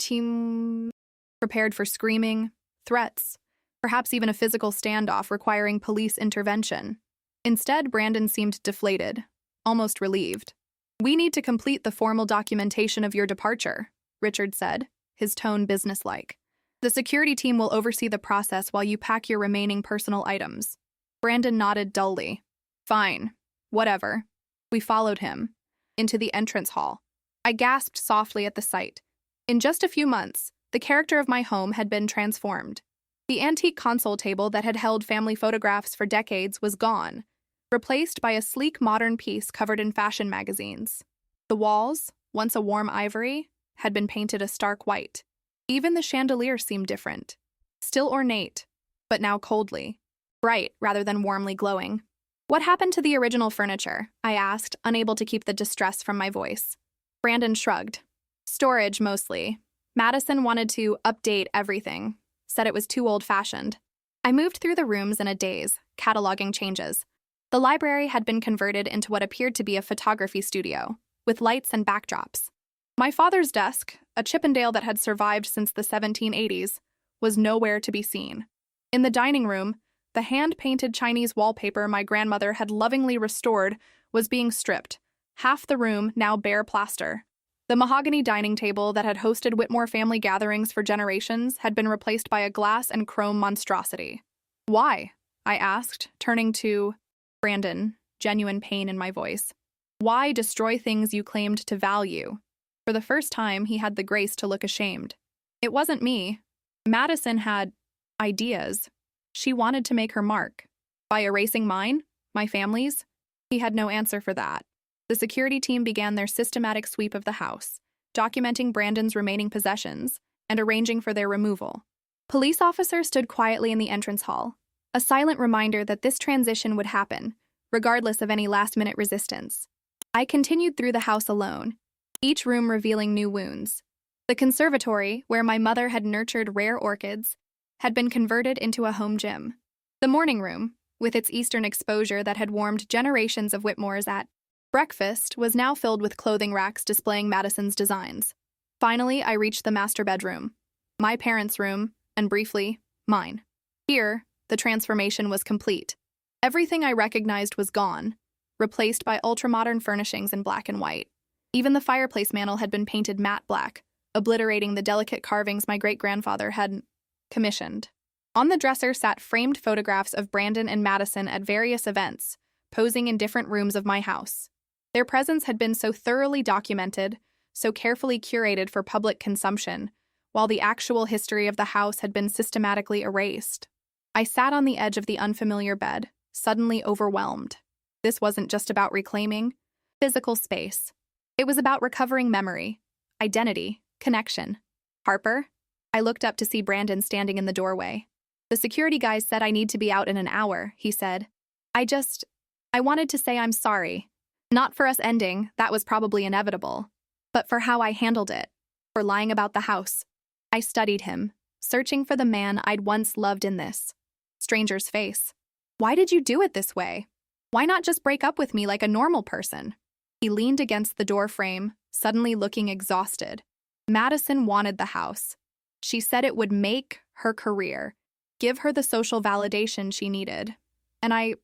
prepared for screaming, threats, perhaps even a physical standoff requiring police intervention. Instead, Brandon seemed deflated, almost relieved. "We need to complete the formal documentation of your departure," Richard said, his tone businesslike. "The security team will oversee the process while you pack your remaining personal items." Brandon nodded dully. "Fine. Whatever." We followed him into the entrance hall. I gasped softly at the sight. In just a few months, the character of my home had been transformed. The antique console table that had held family photographs for decades was gone, replaced by a sleek modern piece covered in fashion magazines. The walls, once a warm ivory, had been painted a stark white. Even the chandelier seemed different. Still ornate, but now coldly. Bright rather than warmly glowing. "What happened to the original furniture?" I asked, unable to keep the distress from my voice. Brandon shrugged. "Storage, mostly. Madison wanted to update everything, said it was too old-fashioned." I moved through the rooms in a daze, cataloging changes. The library had been converted into what appeared to be a photography studio, with lights and backdrops. My father's desk, a Chippendale that had survived since the 1780s, was nowhere to be seen. In the dining room, the hand-painted Chinese wallpaper my grandmother had lovingly restored was being stripped, half the room now bare plaster. The mahogany dining table that had hosted Whitmore family gatherings for generations had been replaced by a glass and chrome monstrosity. "Why?" I asked, turning to Brandon, genuine pain in my voice. "Why destroy things you claimed to value?" For the first time, he had the grace to look ashamed. "It wasn't me. Madison had ideas. She wanted to make her mark. By erasing mine, my family's?" He had no answer for that. The security team began their systematic sweep of the house, documenting Brandon's remaining possessions and arranging for their removal. Police officers stood quietly in the entrance hall, a silent reminder that this transition would happen, regardless of any last-minute resistance. I continued through the house alone, each room revealing new wounds. The conservatory, where my mother had nurtured rare orchids, had been converted into a home gym. The morning room, with its Eastern exposure that had warmed generations of Whitmores at breakfast, was now filled with clothing racks displaying Madison's designs. Finally, I reached the master bedroom, my parents' room, and briefly, mine. Here, the transformation was complete. Everything I recognized was gone, replaced by ultramodern furnishings in black and white. Even the fireplace mantel had been painted matte black, obliterating the delicate carvings my great-grandfather had commissioned. On the dresser sat framed photographs of Brandon and Madison at various events, posing in different rooms of my house. Their presence had been so thoroughly documented, so carefully curated for public consumption, while the actual history of the house had been systematically erased. I sat on the edge of the unfamiliar bed, suddenly overwhelmed. This wasn't just about reclaiming physical space. It was about recovering memory, identity, connection. "Harper?" I looked up to see Brandon standing in the doorway. "The security guys said I need to be out in an hour," he said. I wanted to say I'm sorry. Not for us ending, that was probably inevitable, but for how I handled it, for lying about the house. I studied him, searching for the man I'd once loved in this stranger's face. Why did you do it this way? Why not just break up with me like a normal person? He leaned against the door frame, suddenly looking exhausted. Madison wanted the house. She said it would make her career, give her the social validation she needed. And I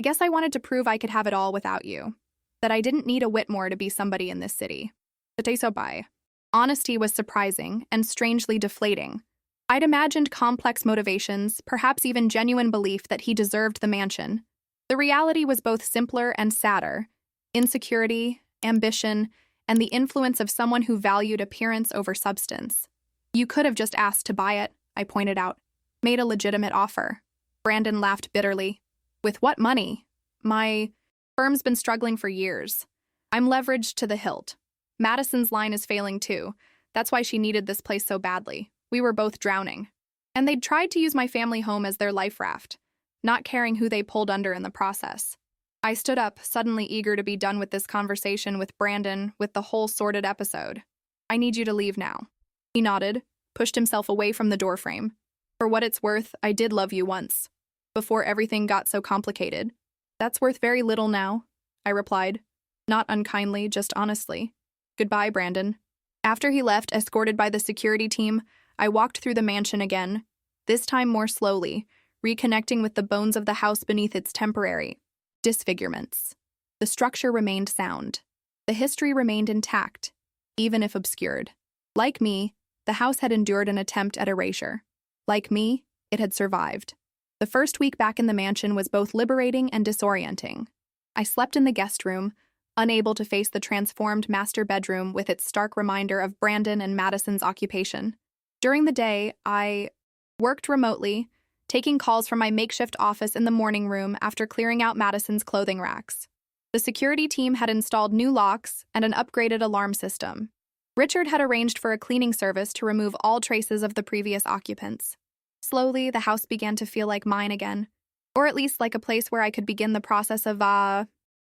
guess I wanted to prove I could have it all without you. That I didn't need a Whitmore to be somebody in this city. Bye. Honesty was surprising and strangely deflating. I'd imagined complex motivations, perhaps even genuine belief that he deserved the mansion. The reality was both simpler and sadder. Insecurity, ambition, and the influence of someone who valued appearance over substance. You could have just asked to buy it, I pointed out. Made a legitimate offer. Brandon laughed bitterly. With what money? My firm's been struggling for years. I'm leveraged to the hilt. Madison's line is failing too. That's why she needed this place so badly. We were both drowning. And they'd tried to use my family home as their life raft, not caring who they pulled under in the process. I stood up, suddenly eager to be done with this conversation with Brandon, with the whole sordid episode. I need you to leave now. He nodded, pushed himself away from the doorframe. For what it's worth, I did love you once. Before everything got so complicated. That's worth very little now, I replied. Not unkindly, just honestly. Goodbye, Brandon. After he left, escorted by the security team, I walked through the mansion again, this time more slowly, reconnecting with the bones of the house beneath its temporary disfigurements. The structure remained sound. The history remained intact, even if obscured. Like me, the house had endured an attempt at erasure. Like me, it had survived. The first week back in the mansion was both liberating and disorienting. I slept in the guest room, unable to face the transformed master bedroom with its stark reminder of Brandon and Madison's occupation. During the day, I worked remotely, taking calls from my makeshift office in the morning room after clearing out Madison's clothing racks. The security team had installed new locks and an upgraded alarm system. Richard had arranged for a cleaning service to remove all traces of the previous occupants. Slowly, the house began to feel like mine again, or at least like a place where I could begin the process of,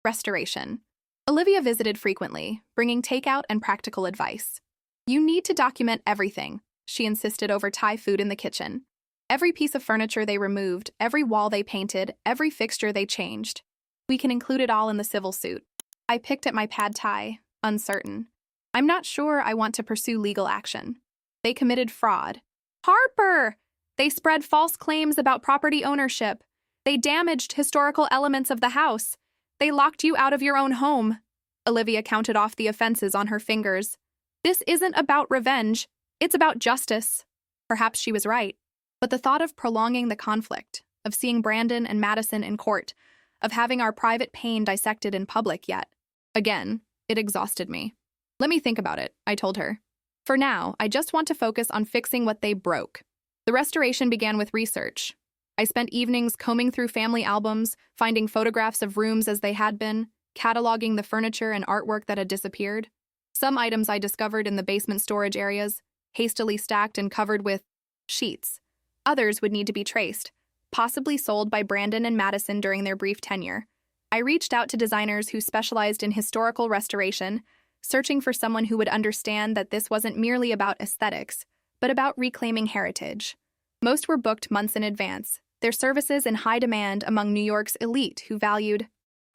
restoration. Olivia visited frequently, bringing takeout and practical advice. You need to document everything, she insisted over Thai food in the kitchen. Every piece of furniture they removed, every wall they painted, every fixture they changed. We can include it all in the civil suit. I picked at my pad thai, uncertain. I'm not sure I want to pursue legal action. They committed fraud. Harper! They spread false claims about property ownership. They damaged historical elements of the house. They locked you out of your own home. Olivia counted off the offenses on her fingers. This isn't about revenge. It's about justice. Perhaps she was right. But the thought of prolonging the conflict, of seeing Brandon and Madison in court, of having our private pain dissected in public yet, again, it exhausted me. Let me think about it, I told her. For now, I just want to focus on fixing what they broke. The restoration began with research. I spent evenings combing through family albums, finding photographs of rooms as they had been, cataloging the furniture and artwork that had disappeared. Some items I discovered in the basement storage areas, hastily stacked and covered with sheets. Others would need to be traced, possibly sold by Brandon and Madison during their brief tenure. I reached out to designers who specialized in historical restoration, searching for someone who would understand that this wasn't merely about aesthetics, but about reclaiming heritage. Most were booked months in advance, their services in high demand among New York's elite who valued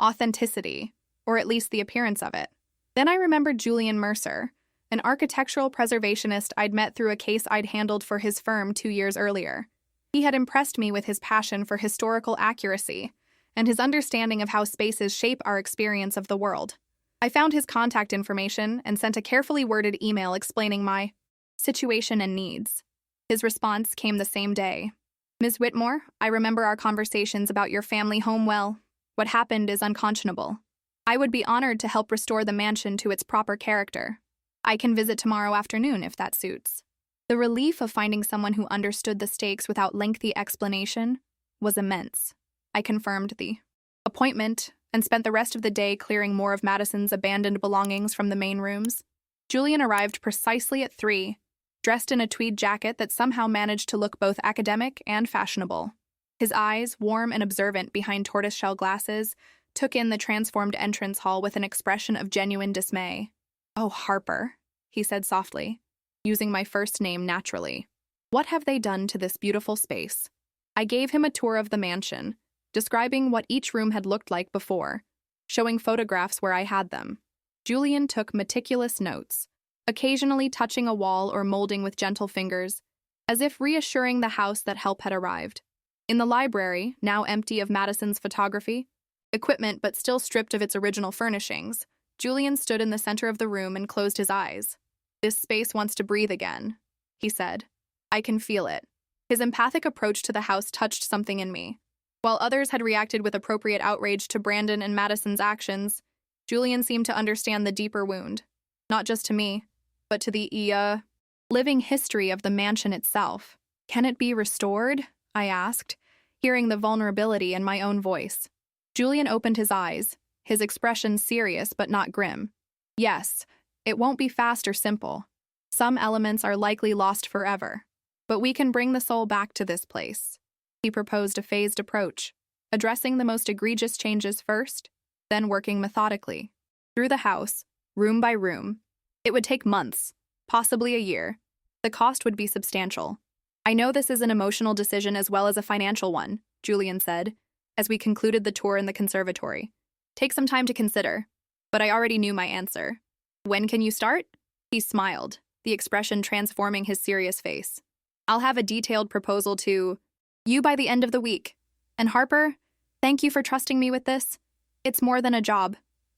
authenticity, or at least the appearance of it. Then I remembered Julian Mercer, an architectural preservationist I'd met through a case I'd handled for his firm 2 years earlier. He had impressed me with his passion for historical accuracy and his understanding of how spaces shape our experience of the world. I found his contact information and sent a carefully worded email explaining my situation and needs. His response came the same day. Ms. Whitmore, I remember our conversations about your family home well. What happened is unconscionable. I would be honored to help restore the mansion to its proper character. I can visit tomorrow afternoon if that suits. The relief of finding someone who understood the stakes without lengthy explanation was immense. I confirmed the appointment and spent the rest of the day clearing more of Madison's abandoned belongings from the main rooms. Julian arrived precisely at 3, dressed in a tweed jacket that somehow managed to look both academic and fashionable. His eyes, warm and observant behind tortoiseshell glasses, took in the transformed entrance hall with an expression of genuine dismay. "Oh, Harper," he said softly, using my first name naturally. "What have they done to this beautiful space?" I gave him a tour of the mansion, describing what each room had looked like before, showing photographs where I had them. Julian took meticulous notes, occasionally touching a wall or molding with gentle fingers, as if reassuring the house that help had arrived. In the library, now empty of Madison's photography, equipment but still stripped of its original furnishings, Julian stood in the center of the room and closed his eyes. "This space wants to breathe again," he said. "I can feel it." His empathic approach to the house touched something in me. While others had reacted with appropriate outrage to Brandon and Madison's actions, Julian seemed to understand the deeper wound, not just to me, but to the living history of the mansion itself. "Can it be restored?" I asked, hearing the vulnerability in my own voice. Julian opened his eyes, his expression serious but not grim. "Yes, it won't be fast or simple. Some elements are likely lost forever, but we can bring the soul back to this place." He proposed a phased approach, addressing the most egregious changes first, then working methodically through the house, room by room. It would take months, possibly a year. The cost would be substantial. "I know this is an emotional decision as well as a financial one," Julian said, as we concluded the tour in the conservatory. "Take some time to consider." But I already knew my answer. "When can you start?" He smiled, the expression transforming his serious face. "I'll have a detailed proposal to you by the end of the week. And Harper, thank you for trusting me with this. It's more than a job."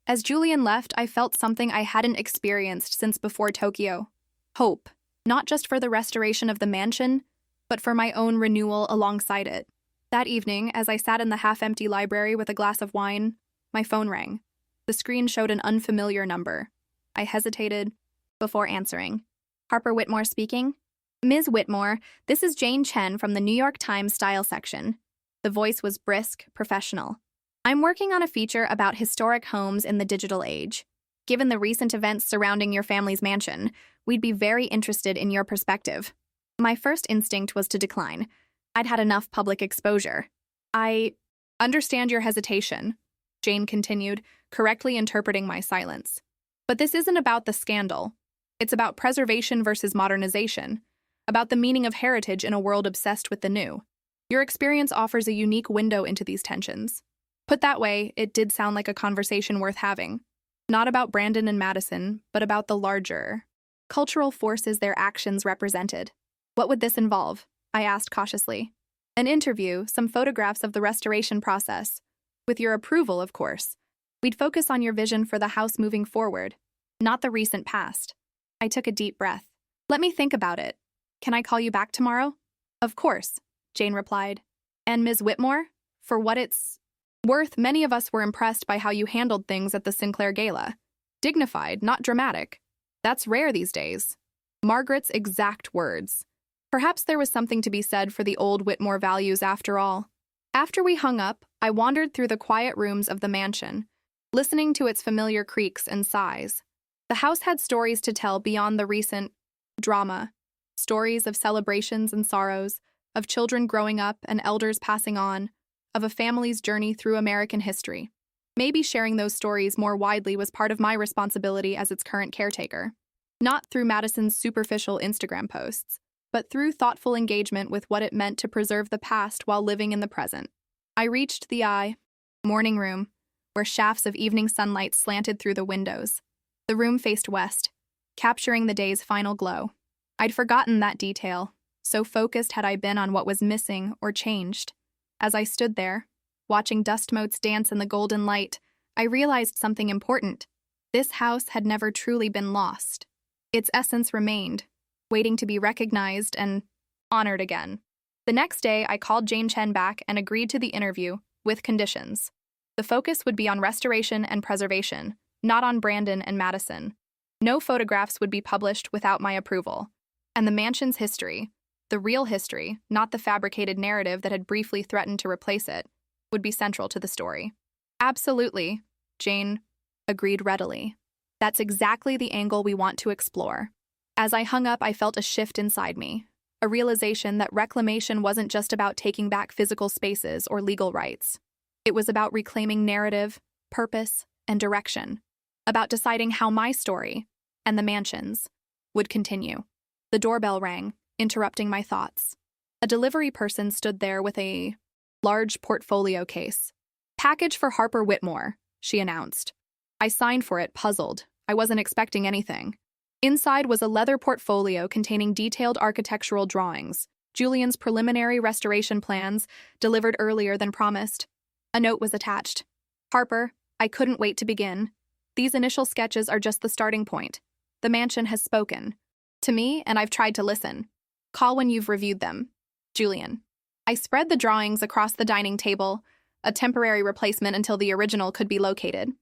As Julian left, I felt something I hadn't experienced since before Tokyo. Hope, not just for the restoration of the mansion, but for my own renewal alongside it. That evening, as I sat in the half-empty library with a glass of wine, my phone rang. The screen showed an unfamiliar number. I hesitated before answering. "Harper Whitmore speaking?" "Ms. Whitmore, this is Jane Chen from the New York Times Style section." The voice was brisk, professional. "I'm working on a feature about historic homes in the digital age. Given the recent events surrounding your family's mansion, we'd be very interested in your perspective." My first instinct was to decline. I'd had enough public exposure. "I understand your hesitation," Jane continued, correctly interpreting my silence. "But this isn't about the scandal. It's about preservation versus modernization, about the meaning of heritage in a world obsessed with the new. Your experience offers a unique window into these tensions." Put that way, it did sound like a conversation worth having. Not about Brandon and Madison, but about the larger cultural forces their actions represented. "What would this involve?" I asked cautiously. "An interview, some photographs of the restoration process. With your approval, of course. We'd focus on your vision for the house moving forward, not the recent past." I took a deep breath. "Let me think about it. Can I call you back tomorrow?" "Of course," Jane replied. "And Ms. Whitmore, for what it's worth, many of us were impressed by how you handled things at the Sinclair Gala. Dignified, not dramatic. That's rare these days." Margaret's exact words. Perhaps there was something to be said for the old Whitmore values after all. After we hung up, I wandered through the quiet rooms of the mansion, listening to its familiar creaks and sighs. The house had stories to tell beyond the recent drama. Stories of celebrations and sorrows, of children growing up and elders passing on, of a family's journey through American history. Maybe sharing those stories more widely was part of my responsibility as its current caretaker. Not through Madison's superficial Instagram posts, but through thoughtful engagement with what it meant to preserve the past while living in the present. I reached the morning room, where shafts of evening sunlight slanted through the windows. The room faced west, capturing the day's final glow. I'd forgotten that detail, so focused had I been on what was missing or changed. As I stood there, watching dust motes dance in the golden light, I realized something important. This house had never truly been lost. Its essence remained, waiting to be recognized and honored again. The next day, I called Jane Chen back and agreed to the interview, with conditions. The focus would be on restoration and preservation, not on Brandon and Madison. No photographs would be published without my approval. And the mansion's history, the real history, not the fabricated narrative that had briefly threatened to replace it, would be central to the story. "Absolutely," Jane agreed readily. "That's exactly the angle we want to explore." As I hung up, I felt a shift inside me, a realization that reclamation wasn't just about taking back physical spaces or legal rights. It was about reclaiming narrative, purpose, and direction, about deciding how my story, and the mansion's, would continue. The doorbell rang, interrupting my thoughts. A delivery person stood there with a large portfolio case. "Package for Harper Whitmore," she announced. I signed for it, puzzled. I wasn't expecting anything. Inside was a leather portfolio containing detailed architectural drawings, Julian's preliminary restoration plans, delivered earlier than promised. A note was attached. "Harper, I couldn't wait to begin. These initial sketches are just the starting point. The mansion has spoken to me, and I've tried to listen. Call when you've reviewed them. Julian." I spread the drawings across the dining table, a temporary replacement until the original could be located.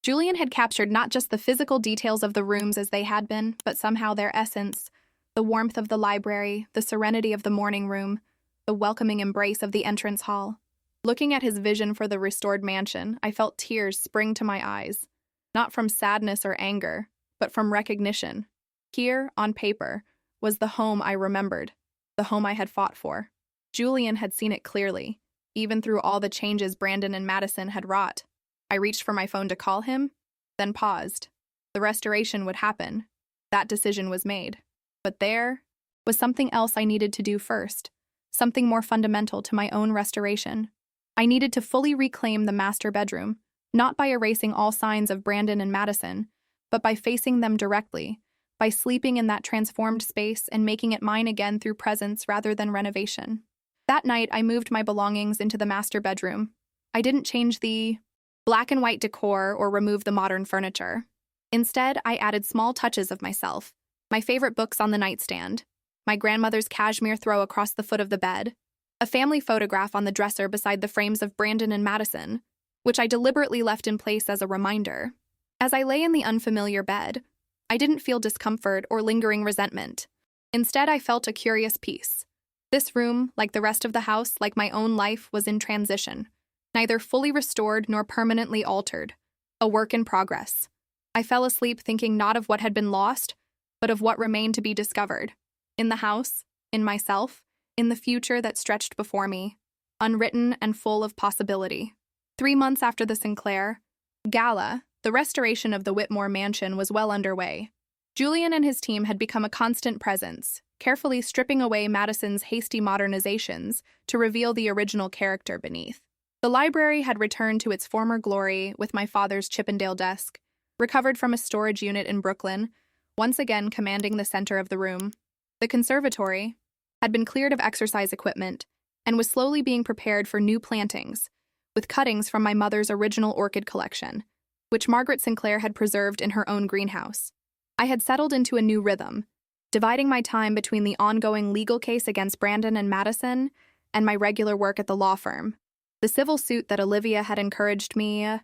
Julian had captured not just the physical details of the rooms as they had been, but somehow their essence: the warmth of the library, the serenity of the morning room, the welcoming embrace of the entrance hall. Looking at his vision for the restored mansion, I felt tears spring to my eyes, not from sadness or anger, but from recognition. Here, on paper, was the home I remembered, the home I had fought for. Julian had seen it clearly, even through all the changes Brandon and Madison had wrought. I reached for my phone to call him, then paused. The restoration would happen. That decision was made. But there was something else I needed to do first, something more fundamental to my own restoration. I needed to fully reclaim the master bedroom, not by erasing all signs of Brandon and Madison, but by facing them directly, by sleeping in that transformed space and making it mine again through presence rather than renovation. That night, I moved my belongings into the master bedroom. I didn't change the black and white decor or remove the modern furniture. Instead, I added small touches of myself: my favorite books on the nightstand, my grandmother's cashmere throw across the foot of the bed, a family photograph on the dresser beside the frames of Brandon and Madison, which I deliberately left in place as a reminder. As I lay in the unfamiliar bed, I didn't feel discomfort or lingering resentment. Instead, I felt a curious peace. This room, like the rest of the house, like my own life, was in transition, neither fully restored nor permanently altered, a work in progress. I fell asleep thinking not of what had been lost, but of what remained to be discovered. In the house, in myself, in the future that stretched before me, unwritten and full of possibility. 3 months after the Sinclair gala, the restoration of the Whitmore mansion was well underway. Julian and his team had become a constant presence, carefully stripping away Madison's hasty modernizations to reveal the original character beneath. The library had returned to its former glory with my father's Chippendale desk, recovered from a storage unit in Brooklyn, once again commanding the center of the room. The conservatory had been cleared of exercise equipment and was slowly being prepared for new plantings, with cuttings from my mother's original orchid collection, which Margaret Sinclair had preserved in her own greenhouse. I had settled into a new rhythm, dividing my time between the ongoing legal case against Brandon and Madison and my regular work at the law firm. The civil suit that Olivia had encouraged me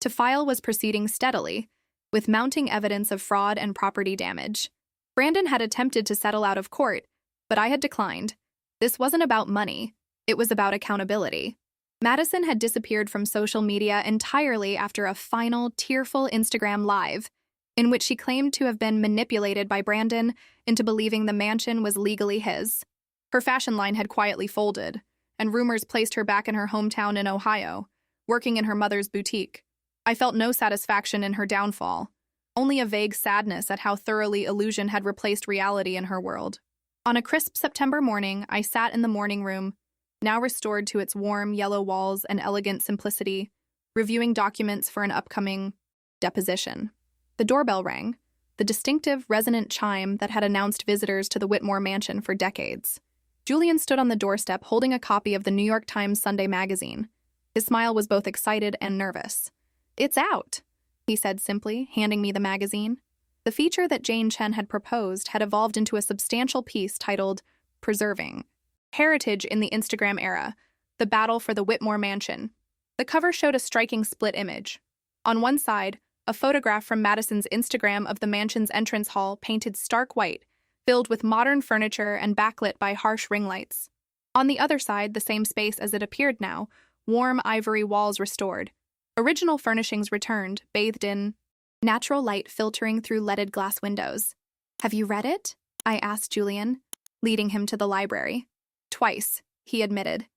to file was proceeding steadily, with mounting evidence of fraud and property damage. Brandon had attempted to settle out of court, but I had declined. This wasn't about money, it was about accountability. Madison had disappeared from social media entirely after a final, tearful Instagram Live, in which she claimed to have been manipulated by Brandon into believing the mansion was legally his. Her fashion line had quietly folded, and rumors placed her back in her hometown in Ohio, working in her mother's boutique. I felt no satisfaction in her downfall, only a vague sadness at how thoroughly illusion had replaced reality in her world. On a crisp September morning, I sat in the morning room, now restored to its warm yellow walls and elegant simplicity, reviewing documents for an upcoming deposition. The doorbell rang, the distinctive, resonant chime that had announced visitors to the Whitmore mansion for decades. Julian stood on the doorstep holding a copy of the New York Times Sunday magazine. His smile was both excited and nervous. "It's out," he said simply, handing me the magazine. The feature that Jane Chen had proposed had evolved into a substantial piece titled Preserving Heritage in the Instagram Era, The Battle for the Whitmore Mansion. The cover showed a striking split image. On one side, a photograph from Madison's Instagram of the mansion's entrance hall painted stark white, filled with modern furniture and backlit by harsh ring lights. On the other side, the same space as it appeared now, warm ivory walls restored, original furnishings returned, bathed in natural light filtering through leaded glass windows. "Have you read it?" I asked Julian, leading him to the library. "Twice," he admitted.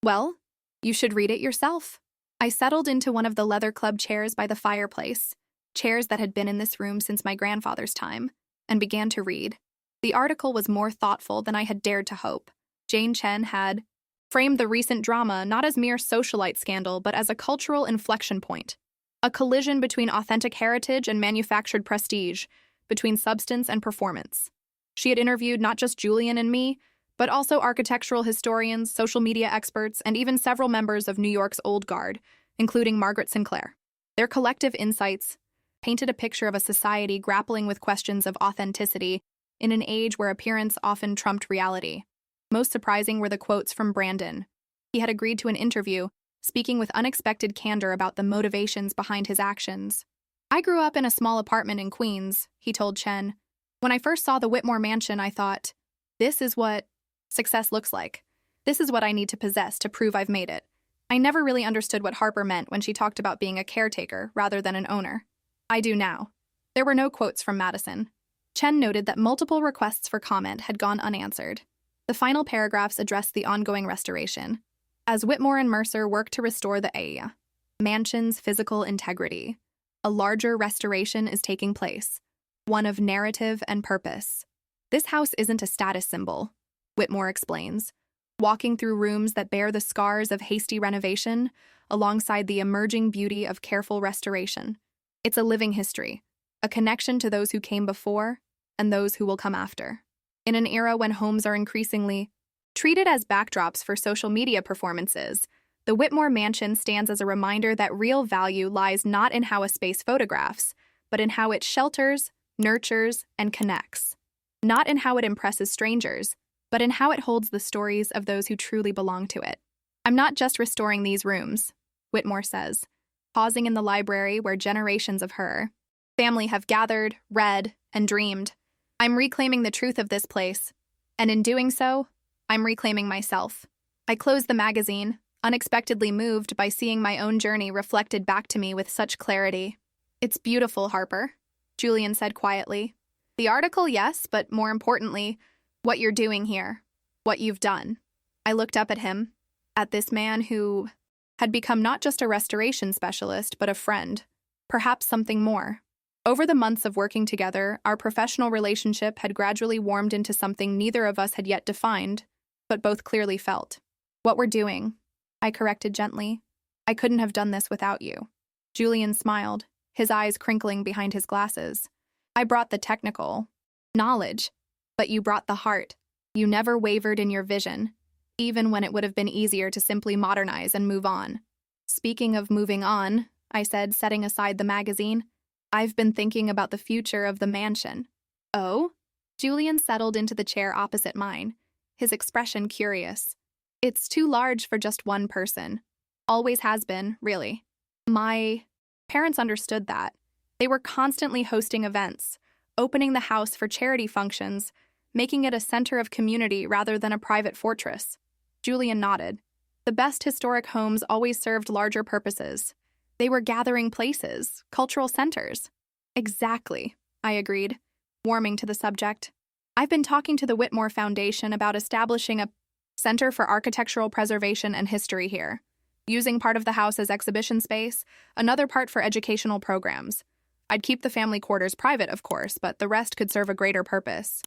Well, you should read it yourself." I settled into one of the leather club chairs by the fireplace, chairs that had been in this room since my grandfather's time, and began to read. The article was more thoughtful than I had dared to hope. Jane Chen had framed the recent drama not as mere socialite scandal but as a cultural inflection point, a collision between authentic heritage and manufactured prestige, between substance and performance. She had interviewed not just Julian and me, but also architectural historians, social media experts, and even several members of New York's old guard, including Margaret Sinclair. Their collective insights painted a picture of a society grappling with questions of authenticity in an age where appearance often trumped reality. Most surprising were the quotes from Brandon. He had agreed to an interview, speaking with unexpected candor about the motivations behind his actions. "I grew up in a small apartment in Queens," he told Chen. "When I first saw the Whitmore mansion, I thought, this is what success looks like. This is what I need to possess to prove I've made it. I never really understood what Harper meant when she talked about being a caretaker rather than an owner. I do now." There were no quotes from Madison. Chen noted that multiple requests for comment had gone unanswered. The final paragraphs addressed the ongoing restoration. As Whitmore and Mercer work to restore the mansion's physical integrity, a larger restoration is taking place, one of narrative and purpose. "This house isn't a status symbol," Whitmore explains, walking through rooms that bear the scars of hasty renovation alongside the emerging beauty of careful restoration. It's a living history, a connection to those who came before and those who will come after. In an era when homes are increasingly treated as backdrops for social media performances, the Whitmore Mansion stands as a reminder that real value lies not in how a space photographs, but in how it shelters, nurtures, and connects. Not in how it impresses strangers, but in how it holds the stories of those who truly belong to it. "I'm not just restoring these rooms," Whitmore says, pausing in the library where generations of her family have gathered, read, and dreamed. "I'm reclaiming the truth of this place, and in doing so, I'm reclaiming myself." I closed the magazine, unexpectedly moved by seeing my own journey reflected back to me with such clarity. "It's beautiful, Harper," Julian said quietly. "The article, yes, but more importantly, what you're doing here, what you've done." I looked up at him, at this man who had become not just a restoration specialist, but a friend, perhaps something more. Over the months of working together, our professional relationship had gradually warmed into something neither of us had yet defined, but both clearly felt. "What we're doing," I corrected gently. "I couldn't have done this without you." Julian smiled, his eyes crinkling behind his glasses. "I brought the technical knowledge, but you brought the heart. You never wavered in your vision, even when it would have been easier to simply modernize and move on." "Speaking of moving on," I said, setting aside the magazine, "I've been thinking about the future of the mansion." "Oh?" Julian settled into the chair opposite mine, his expression curious. "It's too large for just one person. Always has been, really. My parents understood that. They were constantly hosting events, opening the house for charity functions, making it a center of community rather than a private fortress." Julian nodded. "The best historic homes always served larger purposes. They were gathering places, cultural centers." "Exactly," I agreed, warming to the subject. "I've been talking to the Whitmore Foundation about establishing a Center for Architectural Preservation and History here, using part of the house as exhibition space, another part for educational programs. I'd keep the family quarters private, of course, but the rest could serve a greater purpose."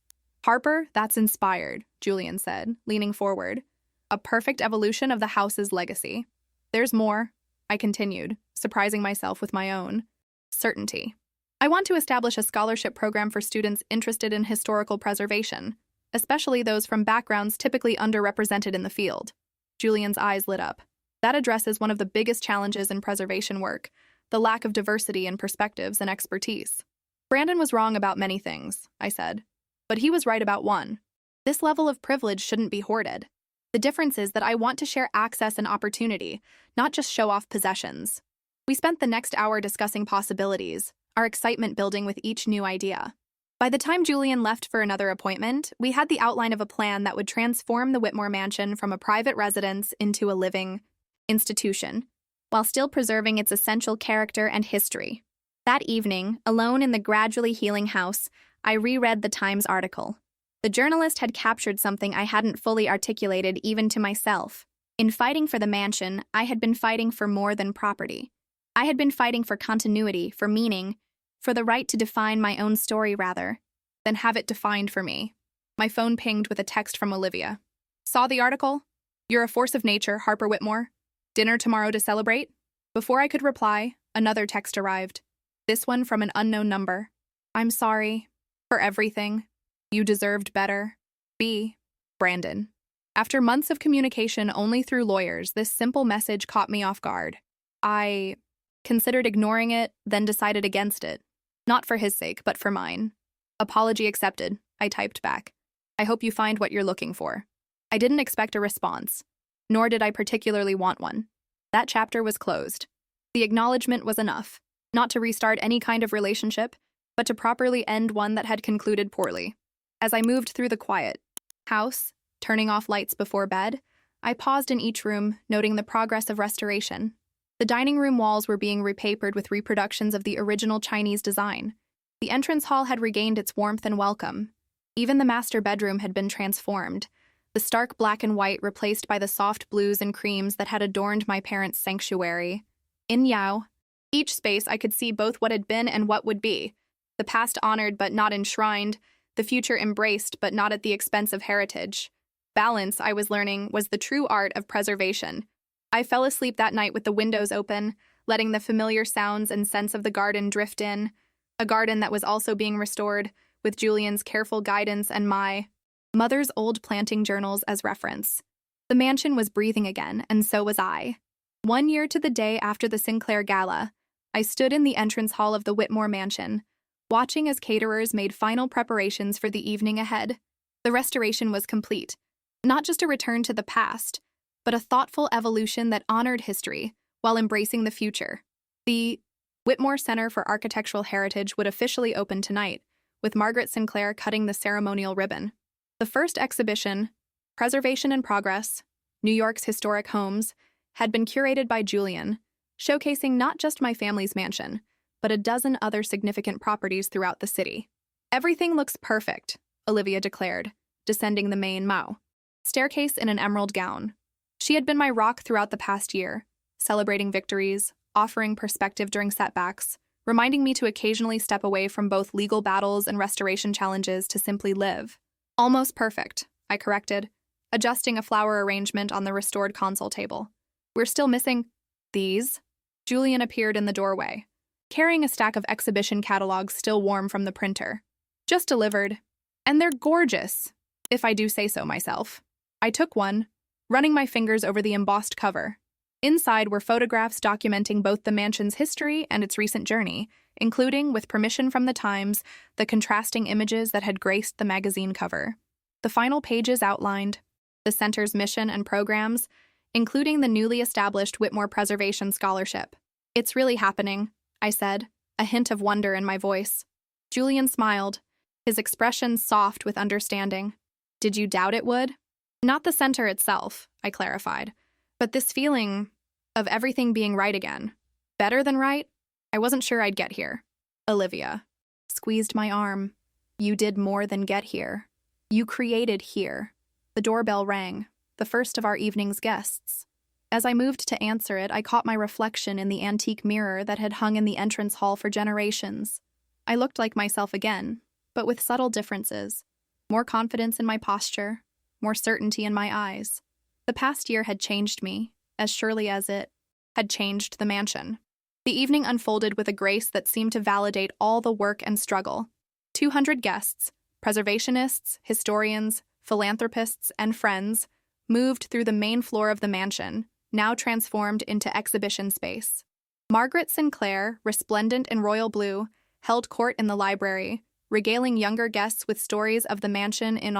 "Harper, that's inspired," Julian said, leaning forward. "A perfect evolution of the house's legacy." "There's more," I continued, surprising myself with my own certainty. "I want to establish a scholarship program for students interested in historical preservation, especially those from backgrounds typically underrepresented in the field." Julian's eyes lit up. "That addresses one of the biggest challenges in preservation work, the lack of diversity in perspectives and expertise." "Brandon was wrong about many things," I said, "but he was right about one. This level of privilege shouldn't be hoarded. The difference is that I want to share access and opportunity, not just show off possessions." We spent the next hour discussing possibilities, our excitement building with each new idea. By the time Julian left for another appointment, we had the outline of a plan that would transform the Whitmore Mansion from a private residence into a living institution, while still preserving its essential character and history. That evening, alone in the gradually healing house, I reread the Times article. The journalist had captured something I hadn't fully articulated even to myself. In fighting for the mansion, I had been fighting for more than property. I had been fighting for continuity, for meaning, for the right to define my own story rather than have it defined for me. My phone pinged with a text from Olivia. "Saw the article?" You're a force of nature, Harper Whitmore. Dinner tomorrow to celebrate? Before I could reply, another text arrived. This one from an unknown number. I'm sorry. For everything. You deserved better. B. Brandon. After months of communication only through lawyers, this simple message caught me off guard. I considered ignoring it, then decided against it. Not for his sake, but for mine. Apology accepted, I typed back. I hope you find what you're looking for. I didn't expect a response, nor did I particularly want one. That chapter was closed. The acknowledgement was enough, not to restart any kind of relationship, but to properly end one that had concluded poorly. As I moved through the quiet house, turning off lights before bed, I paused in each room, noting the progress of restoration. The dining room walls were being repapered with reproductions of the original Chinese design. The entrance hall had regained its warmth and welcome. Even the master bedroom had been transformed, the stark black and white replaced by the soft blues and creams that had adorned my parents' sanctuary. In Yao, each space I could see both what had been and what would be, the past honored but not enshrined, the future embraced but not at the expense of heritage. Balance, I was learning, was the true art of preservation. I fell asleep that night with the windows open, letting the familiar sounds and scents of the garden drift in, a garden that was also being restored, with Julian's careful guidance and my mother's old planting journals as reference. The mansion was breathing again, and so was I. 1 year to the day after the Sinclair Gala, I stood in the entrance hall of the Whitmore mansion, watching as caterers made final preparations for the evening ahead. The restoration was complete. Not just a return to the past, but a thoughtful evolution that honored history while embracing the future. The Whitmore Center for Architectural Heritage would officially open tonight, with Margaret Sinclair cutting the ceremonial ribbon. The first exhibition, Preservation in Progress, New York's Historic Homes, had been curated by Julian, showcasing not just my family's mansion, but a dozen other significant properties throughout the city. Everything looks perfect, Olivia declared, descending the main Mao staircase in an emerald gown. She had been my rock throughout the past year, celebrating victories, offering perspective during setbacks, reminding me to occasionally step away from both legal battles and restoration challenges to simply live. Almost perfect, I corrected, adjusting a flower arrangement on the restored console table. We're still missing these. Julian appeared in the doorway, carrying a stack of exhibition catalogs still warm from the printer. Just delivered. And they're gorgeous, if I do say so myself. I took one, running my fingers over the embossed cover. Inside were photographs documenting both the mansion's history and its recent journey, including, with permission from the Times, the contrasting images that had graced the magazine cover. The final pages outlined the center's mission and programs, including the newly established Whitmore Preservation Scholarship. It's really happening, I said, a hint of wonder in my voice. Julian smiled, his expression soft with understanding. Did you doubt it would? Not the center itself, I clarified, but this feeling of everything being right again. Better than right? I wasn't sure I'd get here. Olivia squeezed my arm. You did more than get here. You created here. The doorbell rang, the first of our evening's guests. As I moved to answer it, I caught my reflection in the antique mirror that had hung in the entrance hall for generations. I looked like myself again, but with subtle differences. More confidence in my posture, more certainty in my eyes. The past year had changed me, as surely as it had changed the mansion. The evening unfolded with a grace that seemed to validate all the work and struggle. 200 guests, preservationists, historians, philanthropists, and friends, moved through the main floor of the mansion, now transformed into exhibition space. Margaret Sinclair, resplendent in royal blue, held court in the library, regaling younger guests with stories of the mansion in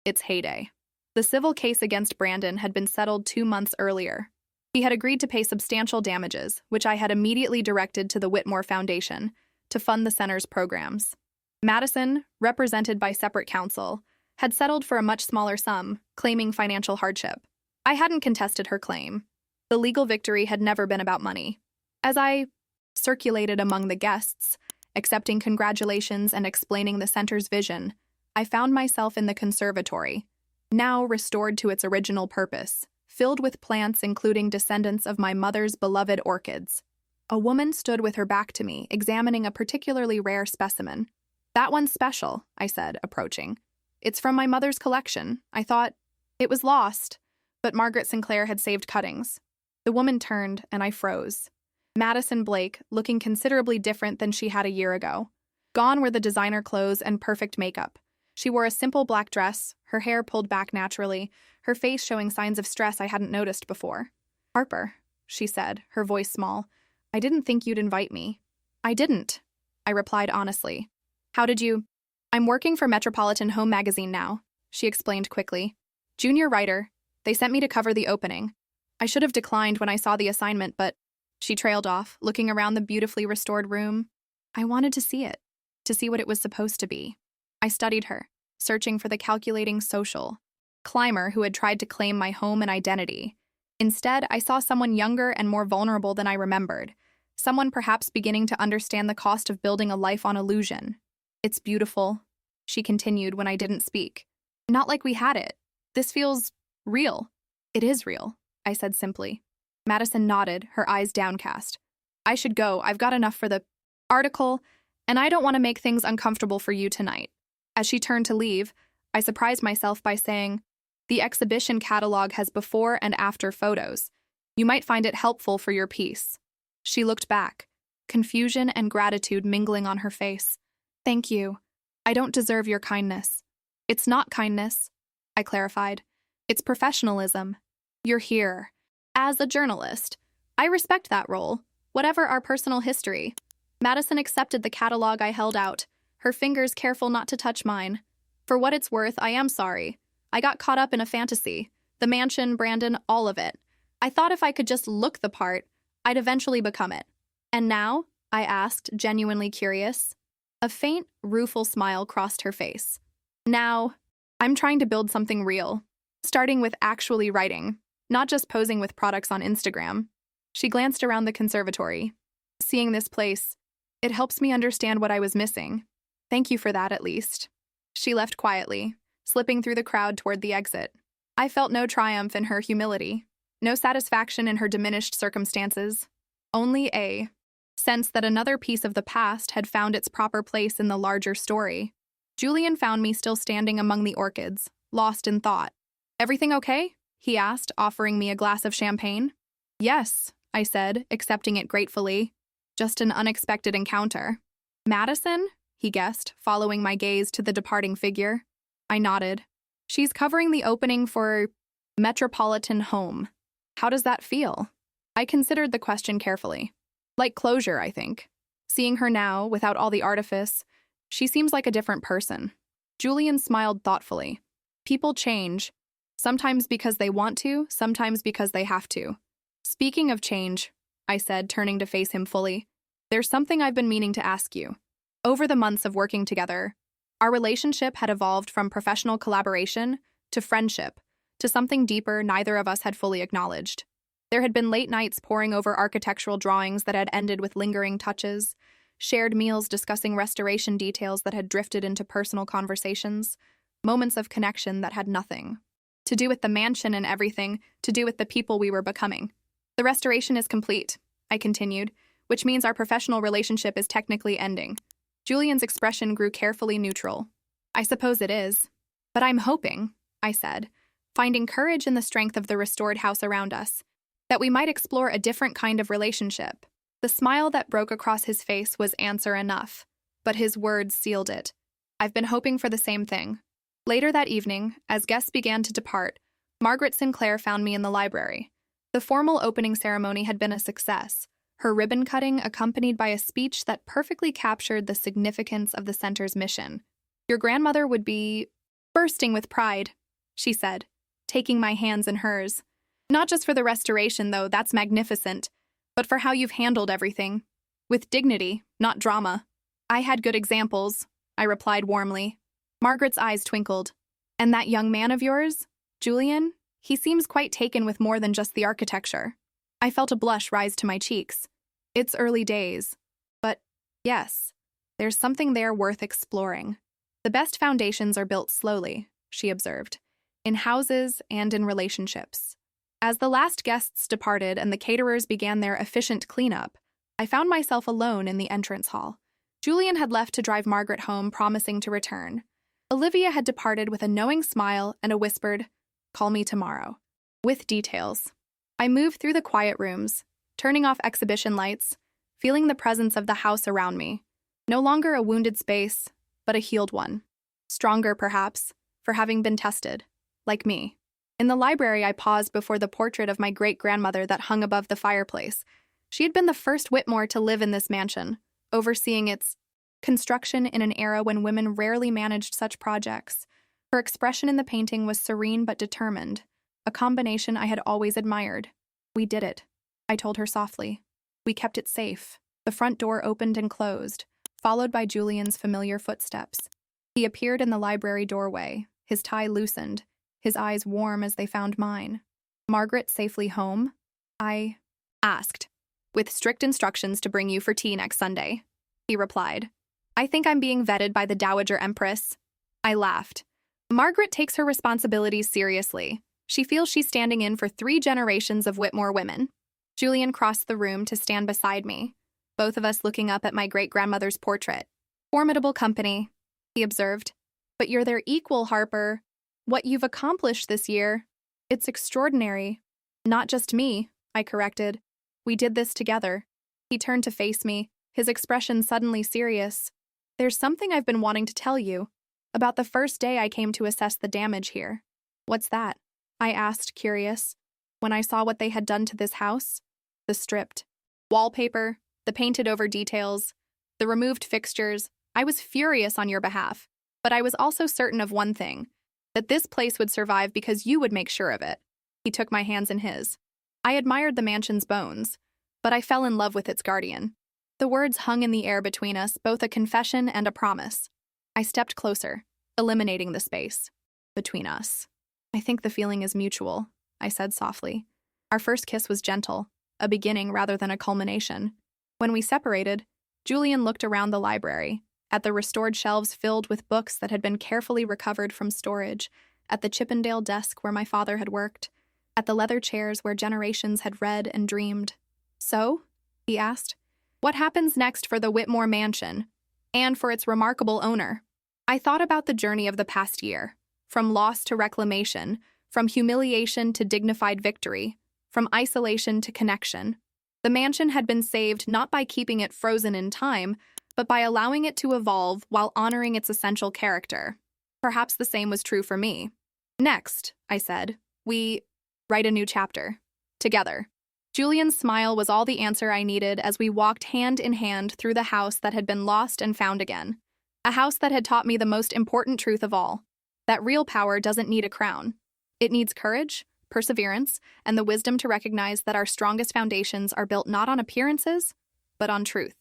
its heyday. The civil case against Brandon had been settled 2 months earlier. He had agreed to pay substantial damages, which I had immediately directed to the Whitmore Foundation to fund the center's programs. Madison, represented by separate counsel, had settled for a much smaller sum, claiming financial hardship. I hadn't contested her claim. The legal victory had never been about money. As I circulated among the guests, accepting congratulations and explaining the center's vision, I found myself in the conservatory, now restored to its original purpose, filled with plants including descendants of my mother's beloved orchids. A woman stood with her back to me, examining a particularly rare specimen. That one's special, I said, approaching. It's from my mother's collection. I thought it was lost, But Margaret Sinclair had saved cuttings. The woman turned, and I froze. Madison Blake, looking considerably different than she had a year ago. Gone were the designer clothes and perfect makeup. She wore a simple black dress, her hair pulled back naturally, her face showing signs of stress I hadn't noticed before. "Harper," she said, her voice small, "I didn't think you'd invite me." "I didn't," I replied honestly. "How did you—" "I'm working for Metropolitan Home Magazine now," she explained quickly. "Junior writer. They sent me to cover the opening. I should have declined when I saw the assignment, but—" She trailed off, looking around the beautifully restored room. I wanted to see it, to see what it was supposed to be. I studied her, searching for the calculating social climber who had tried to claim my home and identity. Instead, I saw someone younger and more vulnerable than I remembered, someone perhaps beginning to understand the cost of building a life on illusion. "It's beautiful," she continued when I didn't speak. "Not like we had it. This feels real." "It is real," I said simply. Madison nodded, her eyes downcast. "I should go. I've got enough for the article, and I don't want to make things uncomfortable for you tonight." As she turned to leave, I surprised myself by saying, "The exhibition catalog has before and after photos. You might find it helpful for your piece." She looked back, confusion and gratitude mingling on her face. "Thank you. I don't deserve your kindness." "It's not kindness," I clarified. "It's professionalism. You're here. As a journalist. I respect that role, whatever our personal history." Madison accepted the catalog I held out, her fingers careful not to touch mine. "For what it's worth, I am sorry. I got caught up in a fantasy. The mansion, Brandon, all of it. I thought if I could just look the part, I'd eventually become it." "And now?" I asked, genuinely curious. A faint, rueful smile crossed her face. "Now, I'm trying to build something real, starting with actually writing, not just posing with products on Instagram." She glanced around the conservatory. "Seeing this place, it helps me understand what I was missing. Thank you for that, at least." She left quietly, slipping through the crowd toward the exit. I felt no triumph in her humility, no satisfaction in her diminished circumstances, only a sense that another piece of the past had found its proper place in the larger story. Julian found me still standing among the orchids, lost in thought. "Everything okay?" he asked, offering me a glass of champagne. "Yes," I said, accepting it gratefully. "Just an unexpected encounter." "Madison?" he guessed, following my gaze to the departing figure. I nodded. "She's covering the opening for Metropolitan Home. How does that feel?" I considered the question carefully. Like closure, I think. Seeing her now, without all the artifice, she seems like a different person. Julian smiled thoughtfully. "People change. Sometimes because they want to, sometimes because they have to." "Speaking of change," I said, turning to face him fully, "there's something I've been meaning to ask you." Over the months of working together, our relationship had evolved from professional collaboration to friendship, to something deeper neither of us had fully acknowledged. There had been late nights poring over architectural drawings that had ended with lingering touches, shared meals discussing restoration details that had drifted into personal conversations, moments of connection that had nothing to do with the mansion and everything to do with the people we were becoming. "The restoration is complete," I continued, "which means our professional relationship is technically ending." Julian's expression grew carefully neutral. "I suppose it is. But I'm hoping," I said, finding courage in the strength of the restored house around us, "that we might explore a different kind of relationship." The smile that broke across his face was answer enough, but his words sealed it. "I've been hoping for the same thing." Later that evening, as guests began to depart, Margaret Sinclair found me in the library. The formal opening ceremony had been a success, her ribbon cutting accompanied by a speech that perfectly captured the significance of the center's mission. "Your grandmother would be bursting with pride," she said, taking my hands in hers. "Not just for the restoration, though, that's magnificent, but for how you've handled everything. With dignity, not drama." "I had good examples," I replied warmly. Margaret's eyes twinkled. "And that young man of yours, Julian, he seems quite taken with more than just the architecture." I felt a blush rise to my cheeks. It's early days. But, yes, there's something there worth exploring. "The best foundations are built slowly," she observed, "in houses and in relationships." As the last guests departed and the caterers began their efficient cleanup, I found myself alone in the entrance hall. Julian had left to drive Margaret home, promising to return. Olivia had departed with a knowing smile and a whispered, "Call me tomorrow." with details. I moved through the quiet rooms, turning off exhibition lights, feeling the presence of the house around me. No longer a wounded space, but a healed one. Stronger, perhaps, for having been tested, like me. In the library, I paused before the portrait of my great-grandmother that hung above the fireplace. She had been the first Whitmore to live in this mansion, overseeing its construction in an era when women rarely managed such projects. Her expression in the painting was serene but determined, a combination I had always admired. "We did it," I told her softly. "We kept it safe." The front door opened and closed, followed by Julian's familiar footsteps. He appeared in the library doorway, his tie loosened, his eyes warm as they found mine. "Margaret safely home?" I asked. "With strict instructions to bring you for tea next Sunday," he replied. "I think I'm being vetted by the Dowager Empress." I laughed. "Margaret takes her responsibilities seriously. She feels she's standing in for 3 generations of Whitmore women." Julian crossed the room to stand beside me, both of us looking up at my great-grandmother's portrait. "Formidable company," he observed. "But you're their equal, Harper. What you've accomplished this year, it's extraordinary." "Not just me," I corrected. "We did this together." He turned to face me, his expression suddenly serious. "There's something I've been wanting to tell you about the first day I came to assess the damage here." "What's that?" I asked, curious. When I saw what they had done to this house, the stripped wallpaper, the painted-over details, the removed fixtures, I was furious on your behalf. But I was also certain of one thing, that this place would survive because you would make sure of it. He took my hands in his. I admired the mansion's bones, but I fell in love with its guardian. The words hung in the air between us, both a confession and a promise. I stepped closer, eliminating the space between us. "I think the feeling is mutual," I said softly. Our first kiss was gentle, a beginning rather than a culmination. When we separated, Julian looked around the library, at the restored shelves filled with books that had been carefully recovered from storage, at the Chippendale desk where my father had worked, at the leather chairs where generations had read and dreamed. "So?" he asked. "What happens next for the Whitmore mansion, and for its remarkable owner?" I thought about the journey of the past year, from loss to reclamation, from humiliation to dignified victory, from isolation to connection. The mansion had been saved not by keeping it frozen in time, but by allowing it to evolve while honoring its essential character. Perhaps the same was true for me. "Next," I said, "we write a new chapter. Together." Julian's smile was all the answer I needed as we walked hand in hand through the house that had been lost and found again. A house that had taught me the most important truth of all, that real power doesn't need a crown. It needs courage, perseverance, and the wisdom to recognize that our strongest foundations are built not on appearances, but on truth.